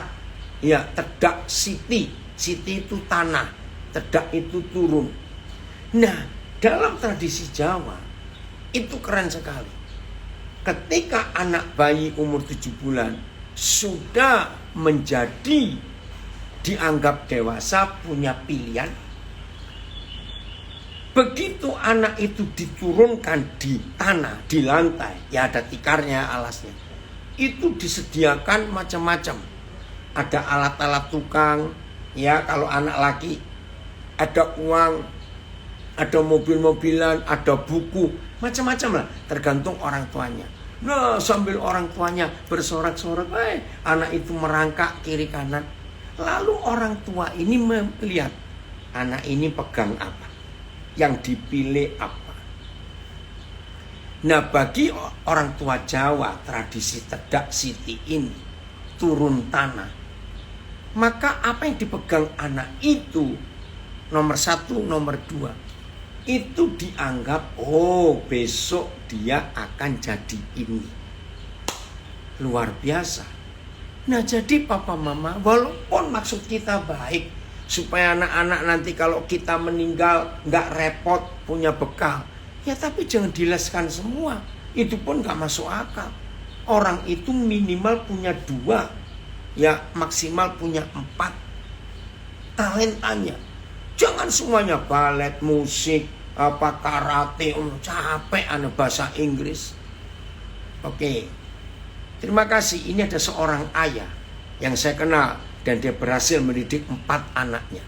Ya, tedak siti. Siti itu tanah. Tedak itu turun. Nah, dalam tradisi Jawa itu keren sekali. Ketika anak bayi umur 7 bulan sudah menjadi dianggap dewasa, punya pilihan. Begitu anak itu diturunkan di tanah, di lantai, ya ada tikarnya, alasnya. Itu disediakan macam-macam. Ada alat-alat tukang, ya kalau anak laki ada uang, ada mobil-mobilan, ada buku, macam-macam lah, tergantung orang tuanya. Nah, sambil orang tuanya bersorak-sorak, anak itu merangkak kiri kanan. Lalu orang tua ini melihat anak ini pegang apa, yang dipilih apa. Nah, bagi orang tua Jawa, tradisi tedak siti ini turun tanah, maka apa yang dipegang anak itu nomor 1, nomor 2 itu dianggap, oh besok dia akan jadi ini. Luar biasa. Nah, jadi papa mama, walaupun maksud kita baik, supaya anak-anak nanti kalau kita meninggal nggak repot punya bekal, ya tapi jangan dileskan semua. Itu pun nggak masuk akal. Orang itu minimal punya 2, ya maksimal punya 4 talentanya. Jangan semuanya balet, musik, apa karate, capek anak bahasa Inggris. Oke. Terima kasih. Ini ada seorang ayah yang saya kenal dan dia berhasil mendidik 4 anaknya.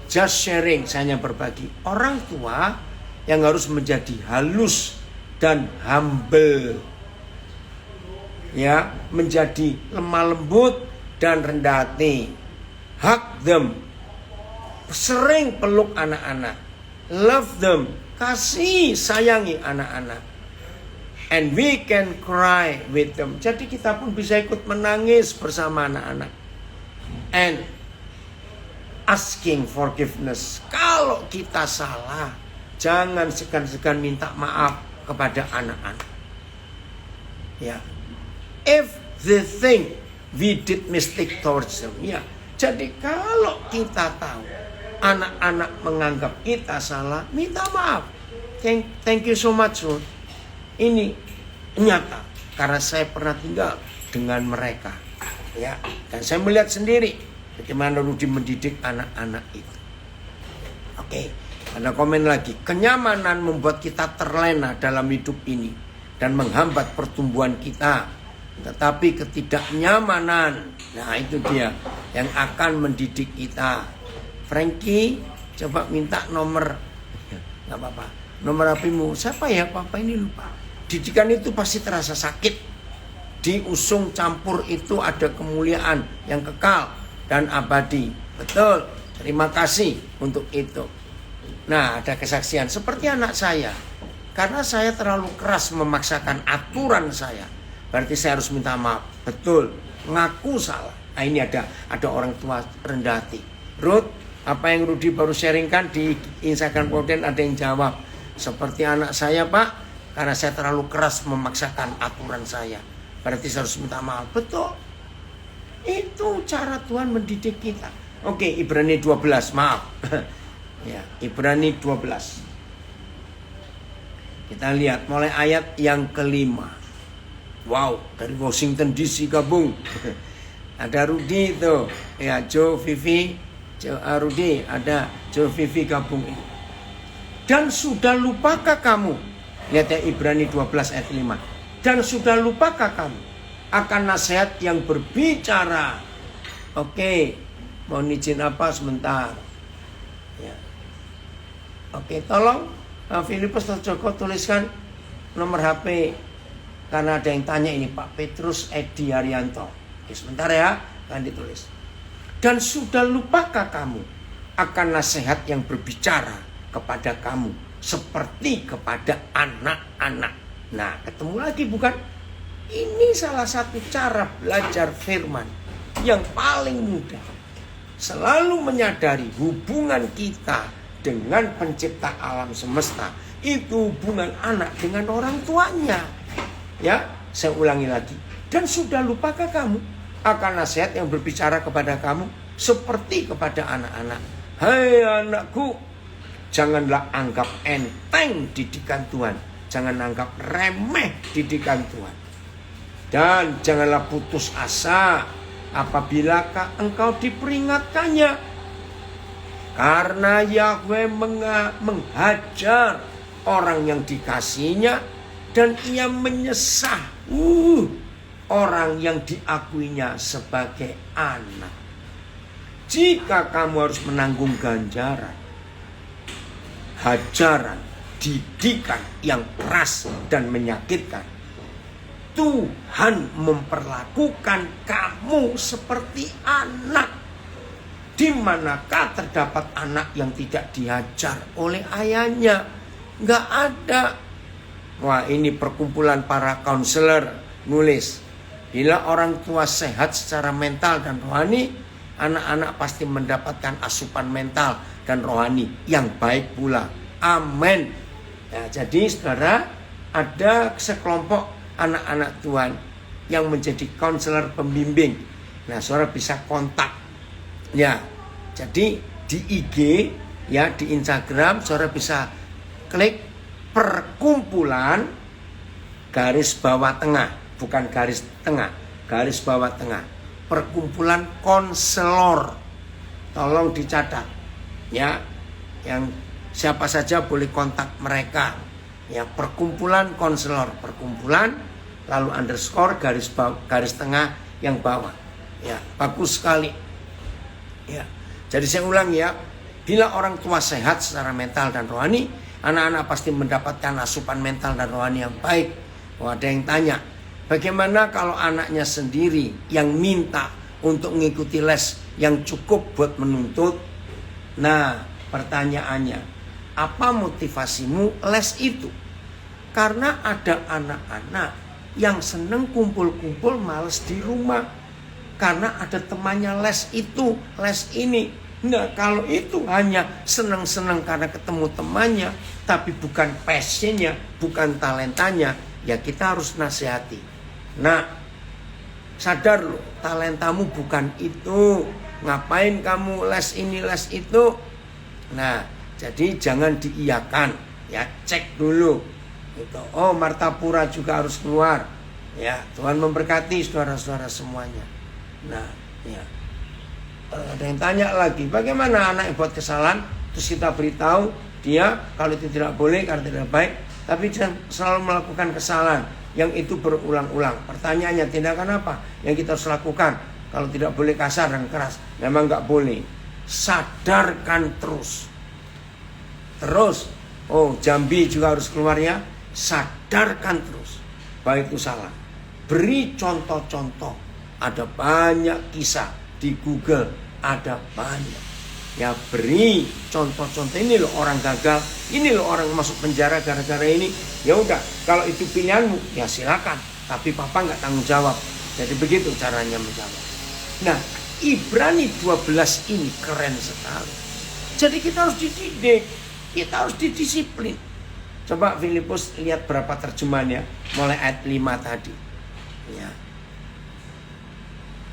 Just sharing, saya hanya berbagi. Orang tua yang harus menjadi halus dan humble, ya, menjadi lemah lembut dan rendah hati. Hug them, sering peluk anak-anak. Love them, kasih sayangi anak-anak. And we can cry with them. Jadi kita pun bisa ikut menangis bersama anak-anak. and asking forgiveness. Kalau kita salah, jangan segan-segan minta maaf kepada anak-anak. Ya, if they think we did mistake towards them, ya. Jadi kalau kita tahu anak-anak menganggap kita salah, minta maaf. Thank you so much, Ruth. Ini nyata karena saya pernah tinggal dengan mereka, ya. Dan saya melihat sendiri bagaimana Rudy mendidik anak-anak itu. Oke, ada komen lagi. Kenyamanan membuat kita terlena dalam hidup ini dan menghambat pertumbuhan kita. Tetapi ketidaknyamanan, nah itu dia yang akan mendidik kita. Frankie, coba minta nomor, nggak apa-apa, nomor HPmu. Siapa ya? Papa ini lupa. Didikan itu pasti terasa sakit. Diusung campur itu ada kemuliaan yang kekal dan abadi. Betul. Terima kasih untuk itu. Nah, ada kesaksian seperti anak saya. Karena saya terlalu keras memaksakan aturan saya, berarti saya harus minta maaf. Betul. Ngaku salah. Nah, ini ada orang tua rendah hati. Ruth, apa yang Rudy baru sharingkan di Instagram konten ada yang jawab. Seperti anak saya, Pak, karena saya terlalu keras memaksakan aturan saya, berarti saya harus minta maaf. Betul. Itu cara Tuhan mendidik kita. Oke, Ibrani 12, maaf. Ya, Ibrani 12. Kita lihat mulai ayat yang kelima. Wow, dari Washington DC gabung. Ada Rudy itu, ya, Joe, Vivi, Rudy, ada Joe, Vivi gabung. Dan sudah lupakah kamu? Lihat ya, Ibrani 12 ayat 5. Dan sudah lupakah kamu akan nasihat yang berbicara? Oke, mau izin apa sebentar? Ya. Oke, tolong Filipus atau Joko tuliskan nomor HP. Karena ada yang tanya ini, Pak Petrus Edi Haryanto. Oke, sebentar ya, akan ditulis. Dan sudah lupakah kamu akan nasihat yang berbicara kepada kamu seperti kepada anak-anak? Nah, ketemu lagi bukan? Ini salah satu cara belajar firman yang paling mudah. Selalu menyadari hubungan kita dengan pencipta alam semesta. Itu hubungan anak dengan orang tuanya. Ya, saya ulangi lagi. Dan sudah lupakah kamu akan nasihat yang berbicara kepada kamu seperti kepada anak-anak? Hai anakku, janganlah anggap enteng didikan Tuhan. Jangan anggap remeh didikan Tuhan. Dan janganlah putus asa apabila engkau diperingatkannya. Karena Yahweh menghajar orang yang dikasihinya dan ia menyesah orang yang diakuinya sebagai anak. Jika kamu harus menanggung ganjaran, hajaran, didikan yang keras dan menyakitkan, Tuhan memperlakukan kamu seperti anak. Di manakah terdapat anak yang tidak diajar oleh ayahnya? Nggak ada. Wah, ini perkumpulan para konselor nulis. Bila orang tua sehat secara mental dan rohani, anak-anak pasti mendapatkan asupan mental dan rohani yang baik pula. Amin. Ya, jadi saudara, ada sekelompok anak-anak Tuhan yang menjadi konselor pembimbing. Nah, saudara bisa kontak. Ya, jadi di IG, ya, di Instagram, saudara bisa klik perkumpulan garis bawah tengah, bukan garis tengah, garis bawah tengah, perkumpulan konselor. Tolong dicatat, ya, yang siapa saja boleh kontak mereka. Ya, perkumpulan konselor, perkumpulan, lalu underscore garis tengah yang bawah. Ya, bagus sekali. Ya, jadi saya ulang ya, bila orang tua sehat secara mental dan rohani, anak-anak pasti mendapatkan asupan mental dan rohani yang baik. Oh, ada yang tanya, bagaimana kalau anaknya sendiri yang minta untuk mengikuti les yang cukup buat menuntut? Nah, pertanyaannya, apa motivasimu les itu? Karena ada anak-anak yang seneng kumpul-kumpul, males di rumah. karena ada temannya les itu, les ini. Nah, kalau itu hanya senang-senang karena ketemu temannya, tapi bukan passionnya, bukan talentanya, ya kita harus nasihati. Nah, sadar loh, talentamu bukan itu. Ngapain kamu les ini, les itu? Nah, jadi jangan diiyakan, ya cek dulu. Gitu. Oh, Martapura juga harus keluar. Ya, Tuhan memberkati saudara-saudara semuanya. Nah, ya. Ada yang tanya lagi, bagaimana anak yang buat kesalahan? Terus kita beritahu dia kalau itu tidak boleh karena tidak baik, tapi jangan selalu melakukan kesalahan yang itu berulang-ulang. Pertanyaannya, tindakan apa yang kita harus lakukan? Kalau tidak boleh kasar dan keras, memang nggak boleh. Sadarkan terus. Oh, Jambi juga harus keluar ya. Sadarkan terus bahwa itu salah. Beri contoh-contoh. Ada banyak kisah di Google, ada banyak. Ya, beri contoh-contoh. Ini loh orang gagal, ini loh orang masuk penjara gara-gara ini. Ya udah, kalau itu pilihanmu, ya silakan. Tapi papa nggak tanggung jawab. Jadi begitu caranya menjawab. Nah, Ibrani 12 ini keren sekali. Jadi kita harus dididik, kita harus didisiplin. Coba Filipus lihat berapa terjemahannya, mulai ayat 5 tadi. Ya.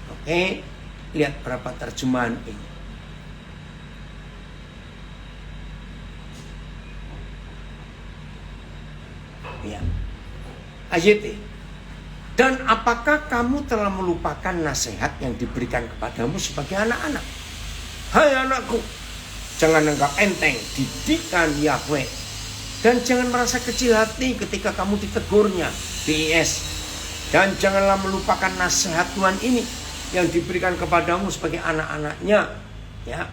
Oke. Lihat berapa terjemahan ini. Ya. Ayat. Dan apakah kamu telah melupakan nasihat yang diberikan kepadamu sebagai anak-anak? Hai anakku, jangan anggap enteng didikan Yahweh. Dan jangan merasa kecil hati ketika kamu ditegurnya. BIS. Dan janganlah melupakan nasihat Tuhan ini yang diberikan kepadamu sebagai anak-anaknya. Ya,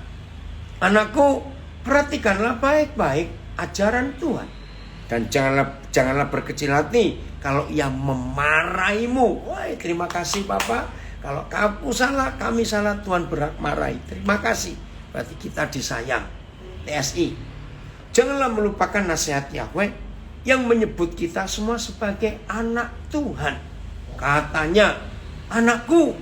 anakku, perhatikanlah baik-baik ajaran Tuhan dan janganlah berkecil hati kalau ia memarahimu. Wah, terima kasih Papa. Kalau kamu salah, kami salah, Tuhan berhak marahi. Terima kasih. Berarti kita disayang. TSI. Janganlah melupakan nasihat Yahweh yang menyebut kita semua sebagai anak Tuhan. Katanya, anakku.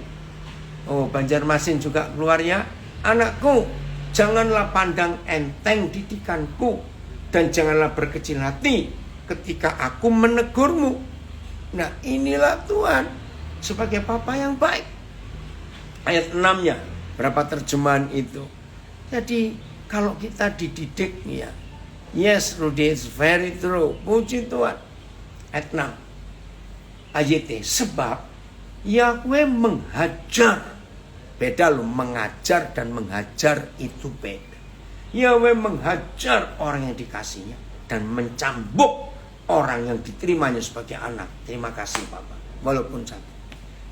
Oh, Banjarmasin juga keluar ya. Anakku, janganlah pandang enteng didikanku dan janganlah berkecil hati ketika aku menegurmu. Nah, inilah Tuhan sebagai Papa yang baik. Ayat 6-nya, berapa terjemahan itu? Jadi, kalau kita dididik ya. Yes, Rudy, it's very true. Puji Tuhan. Ayat 6. Ayat sebab Yahweh menghajar. Beda loh, mengajar dan menghajar itu beda. Yahweh menghajar orang yang dikasihnya dan mencambuk orang yang diterimanya sebagai anak. Terima kasih Bapak. Walaupun satu.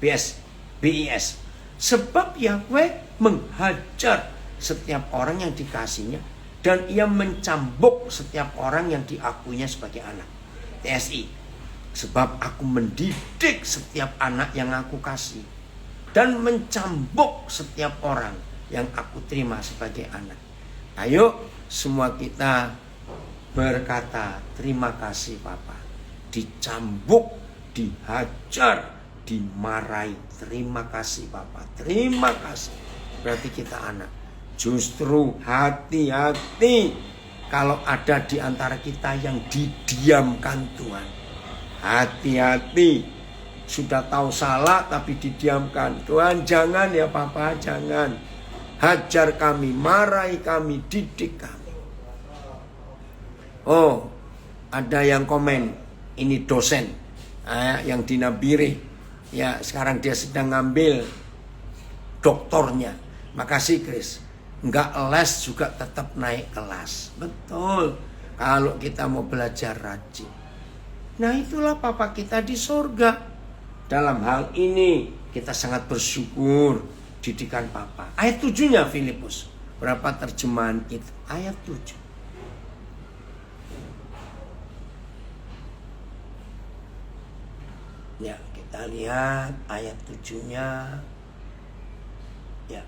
BIS. Sebab Yahweh menghajar setiap orang yang dikasihnya dan ia mencambuk setiap orang yang diakuinya sebagai anak. TSI. Sebab aku mendidik setiap anak yang aku kasih dan mencambuk setiap orang yang aku terima sebagai anak. Ayo semua kita berkata terima kasih Papa. Dicambuk, dihajar, dimarahi. Terima kasih Papa. Terima kasih. Berarti kita anak. Justru hati-hati kalau ada di antara kita yang didiamkan Tuhan. Hati-hati. Sudah tahu salah tapi didiamkan. Tuhan jangan ya Papa, jangan. Hajar kami, marahi kami, didik kami. Oh, ada yang komen, ini dosen yang di Nabire. Ya, sekarang dia sedang ngambil doktornya. Makasih Chris. Enggak les juga tetap naik kelas. Betul. Kalau kita mau belajar rajin. Nah, itulah Papa kita di surga. Dalam hal ini kita sangat bersyukur didikan Papa. Ayat 7-nya Filipus. Berapa terjemahan itu? Ayat 7. Ya, kita lihat ayat 7-nya. Ya.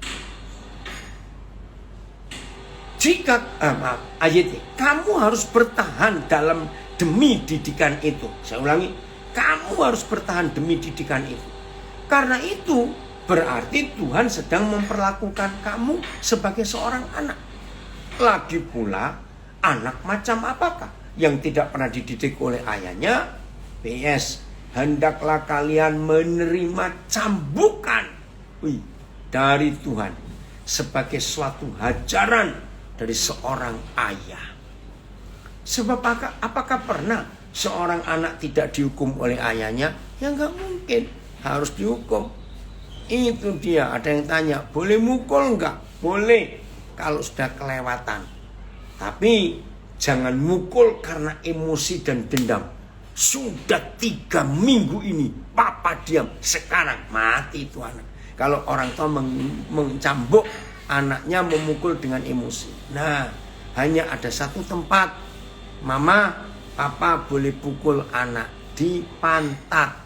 Jika ayat ini, kamu harus bertahan dalam demi didikan itu. Saya ulangi, kamu harus bertahan demi didikan itu. Karena itu berarti Tuhan sedang memperlakukan kamu sebagai seorang anak. Lagi pula, anak macam apakah yang tidak pernah dididik oleh ayahnya? PS, hendaklah kalian menerima cambukan dari Tuhan sebagai suatu hajaran dari seorang ayah. Sebab apakah pernah seorang anak tidak dihukum oleh ayahnya? Ya nggak mungkin, harus dihukum. Itu dia, ada yang tanya, boleh mukul nggak? Boleh, kalau sudah kelewatan. Tapi jangan mukul karena emosi dan dendam. Sudah 3 minggu ini papa diam, sekarang mati itu anak. Kalau orang tua mencambuk anaknya, memukul dengan emosi. Nah, hanya ada satu tempat mama, papa boleh pukul anak, di pantat.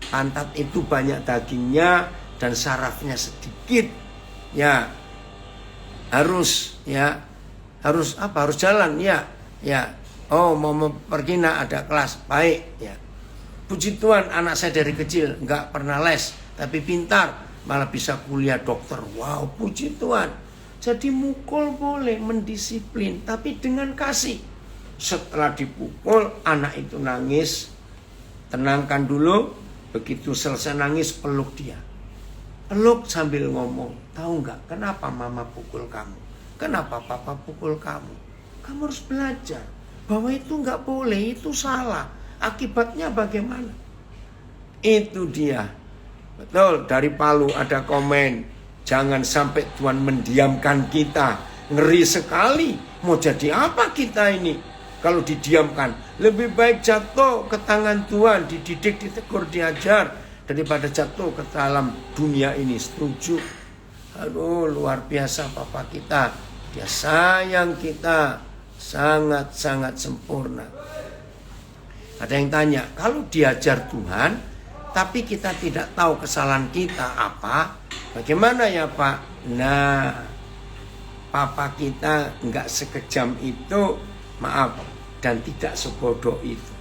Pantat itu banyak dagingnya dan sarafnya sedikit. Ya, harus jalan ya. Oh, mau pergi nak, ada kelas, baik ya. Puji Tuhan, anak saya dari kecil nggak pernah les, tapi pintar, malah bisa kuliah dokter. Wow, puji Tuhan. Jadi mukul boleh, mendisiplin, tapi dengan kasih. Setelah dipukul, anak itu nangis, tenangkan dulu. Begitu selesai nangis, peluk dia. Peluk sambil ngomong, tahu nggak kenapa mama pukul kamu? Kenapa papa pukul kamu? Kamu harus belajar bahwa itu nggak boleh, itu salah. Akibatnya bagaimana? Itu dia. Betul, dari Palu ada komen, jangan sampai Tuhan mendiamkan kita. Ngeri sekali, mau jadi apa kita ini? Kalau didiamkan, lebih baik jatuh ke tangan Tuhan, dididik, ditegur, diajar, daripada jatuh ke dalam dunia ini. Setuju? Aduh, luar biasa papa kita. Dia sayang kita, sangat-sangat sempurna. Ada yang tanya, kalau diajar Tuhan, tapi kita tidak tahu kesalahan kita apa, bagaimana ya Pak? Nah, papa kita nggak sekejam itu, maaf, dan tidak sebodoh itu.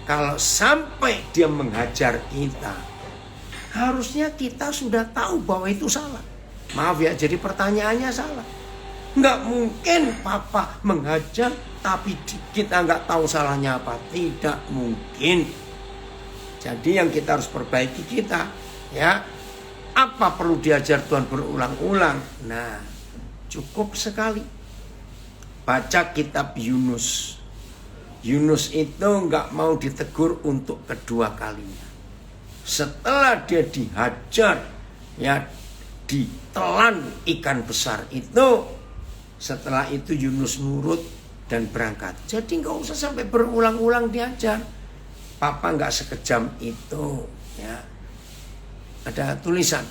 Kalau sampai dia menghajar kita, harusnya kita sudah tahu bahwa itu salah. Maaf ya, jadi pertanyaannya salah. Nggak mungkin papa menghajar tapi kita nggak tahu salahnya apa. Tidak mungkin. Jadi yang kita harus perbaiki kita, ya. Apa perlu diajar Tuhan berulang-ulang? Nah, cukup sekali. Baca kitab Yunus. Yunus itu nggak mau ditegur untuk kedua kalinya. Setelah dia dihajar, ya, ditelan ikan besar itu, setelah itu Yunus nurut dan berangkat. Jadi nggak usah sampai berulang-ulang diajar. Papa nggak sekejam itu, ya. Ada tulisan,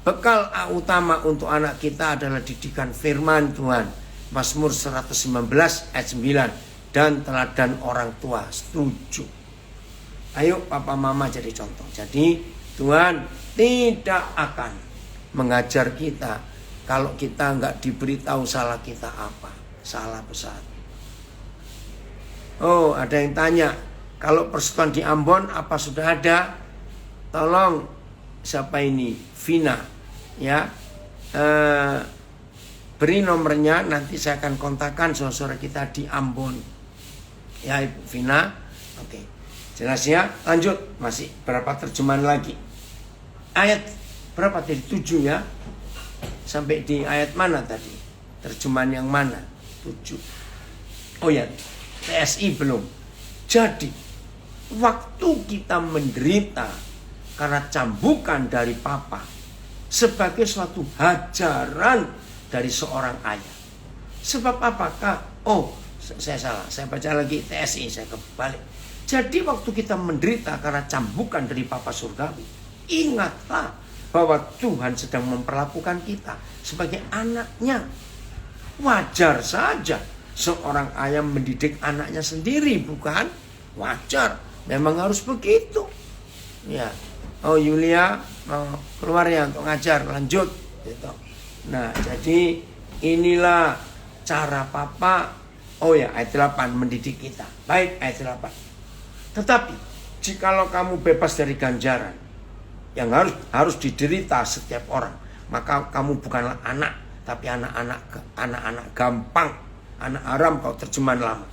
bekal utama untuk anak kita adalah didikan firman Tuhan. Mazmur 119 ayat 9. Dan teladan orang tua. Setuju. Ayo papa mama jadi contoh. Jadi Tuhan tidak akan mengajar kita kalau kita nggak diberitahu salah kita apa. Salah besar. Oh, ada yang tanya, kalau persekutuan di Ambon apa sudah ada? Tolong, siapa ini? Vina, ya. Beri nomornya, nanti saya akan kontakkan saudara kita di Ambon. Ya Ibu Vina. Oke. Jelas ya. Lanjut. Masih berapa terjemahan lagi? Ayat berapa tadi? 7 ya. Sampai di ayat mana tadi? Terjemahan yang mana? 7. Oh ya, TSI belum. Jadi, waktu kita menderita karena cambukan dari papa, sebagai suatu hajaran dari seorang ayah. Sebab apakah? Oh, saya salah. Saya baca lagi TSI, saya kebalik. Jadi waktu kita menderita karena cambukan dari Papa Surgawi, ingatlah bahwa Tuhan sedang memperlakukan kita sebagai anaknya. Wajar saja seorang ayah mendidik anaknya sendiri, bukan? Wajar, memang harus begitu. Ya. Oh Yulia, mau keluar ya untuk ngajar, lanjut gitu. Nah, jadi inilah cara papa. Oh ya, ayat 8 mendidik kita. Baik, ayat 8. Tetapi jikalau kamu bebas dari ganjaran, yang harus diderita setiap orang. Maka kamu bukanlah anak, tapi anak-anak gampang, anak haram kau terjemahan lama.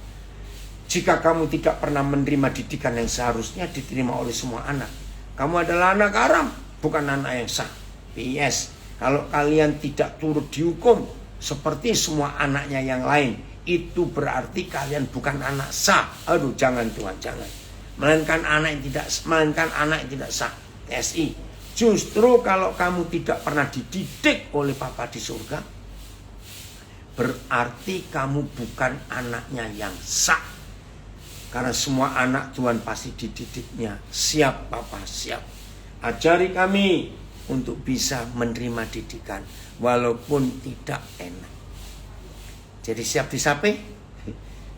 Jika kamu tidak pernah menerima didikan yang seharusnya diterima oleh semua anak, kamu adalah anak haram, bukan anak yang sah. PS, kalau kalian tidak turut dihukum seperti semua anaknya yang lain, itu berarti kalian bukan anak sah. Aduh, jangan Tuhan, jangan. Melainkan anak yang tidak sah. SI. Justru kalau kamu tidak pernah dididik oleh Papa di surga, berarti kamu bukan anaknya yang sah. Karena semua anak Tuhan pasti dididiknya. Siap Papa, siap. Ajari kami untuk bisa menerima didikan walaupun tidak enak. Jadi siap disape?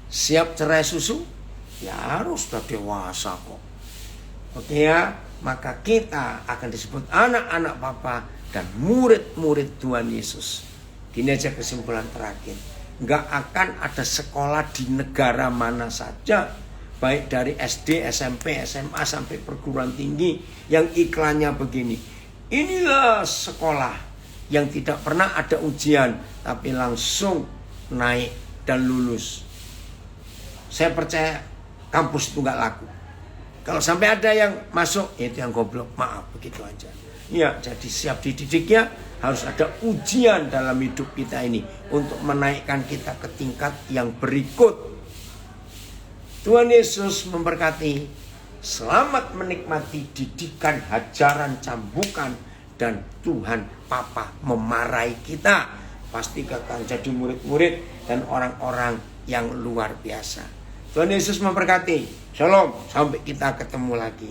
Siap cerai susu? Ya harus sudah dewasa kok. Oke ya, maka kita akan disebut anak-anak Papa dan murid-murid Tuhan Yesus. Gini aja kesimpulan terakhir. Nggak akan ada sekolah di negara mana saja, baik dari SD, SMP, SMA sampai perguruan tinggi, yang iklannya begini. Inilah sekolah yang tidak pernah ada ujian, tapi langsung naik dan lulus. Saya percaya kampus itu nggak laku. Kalau sampai ada yang masuk, itu yang goblok. Maaf, begitu aja. Ya, jadi siap dididiknya harus ada ujian dalam hidup kita ini untuk menaikkan kita ke tingkat yang berikut. Tuhan Yesus memberkati. Selamat menikmati didikan, hajaran, cambukan, dan Tuhan Papa memarahi kita. Pasti akan jadi murid-murid dan orang-orang yang luar biasa. Tuhan Yesus memberkati. Shalom, sampai kita ketemu lagi.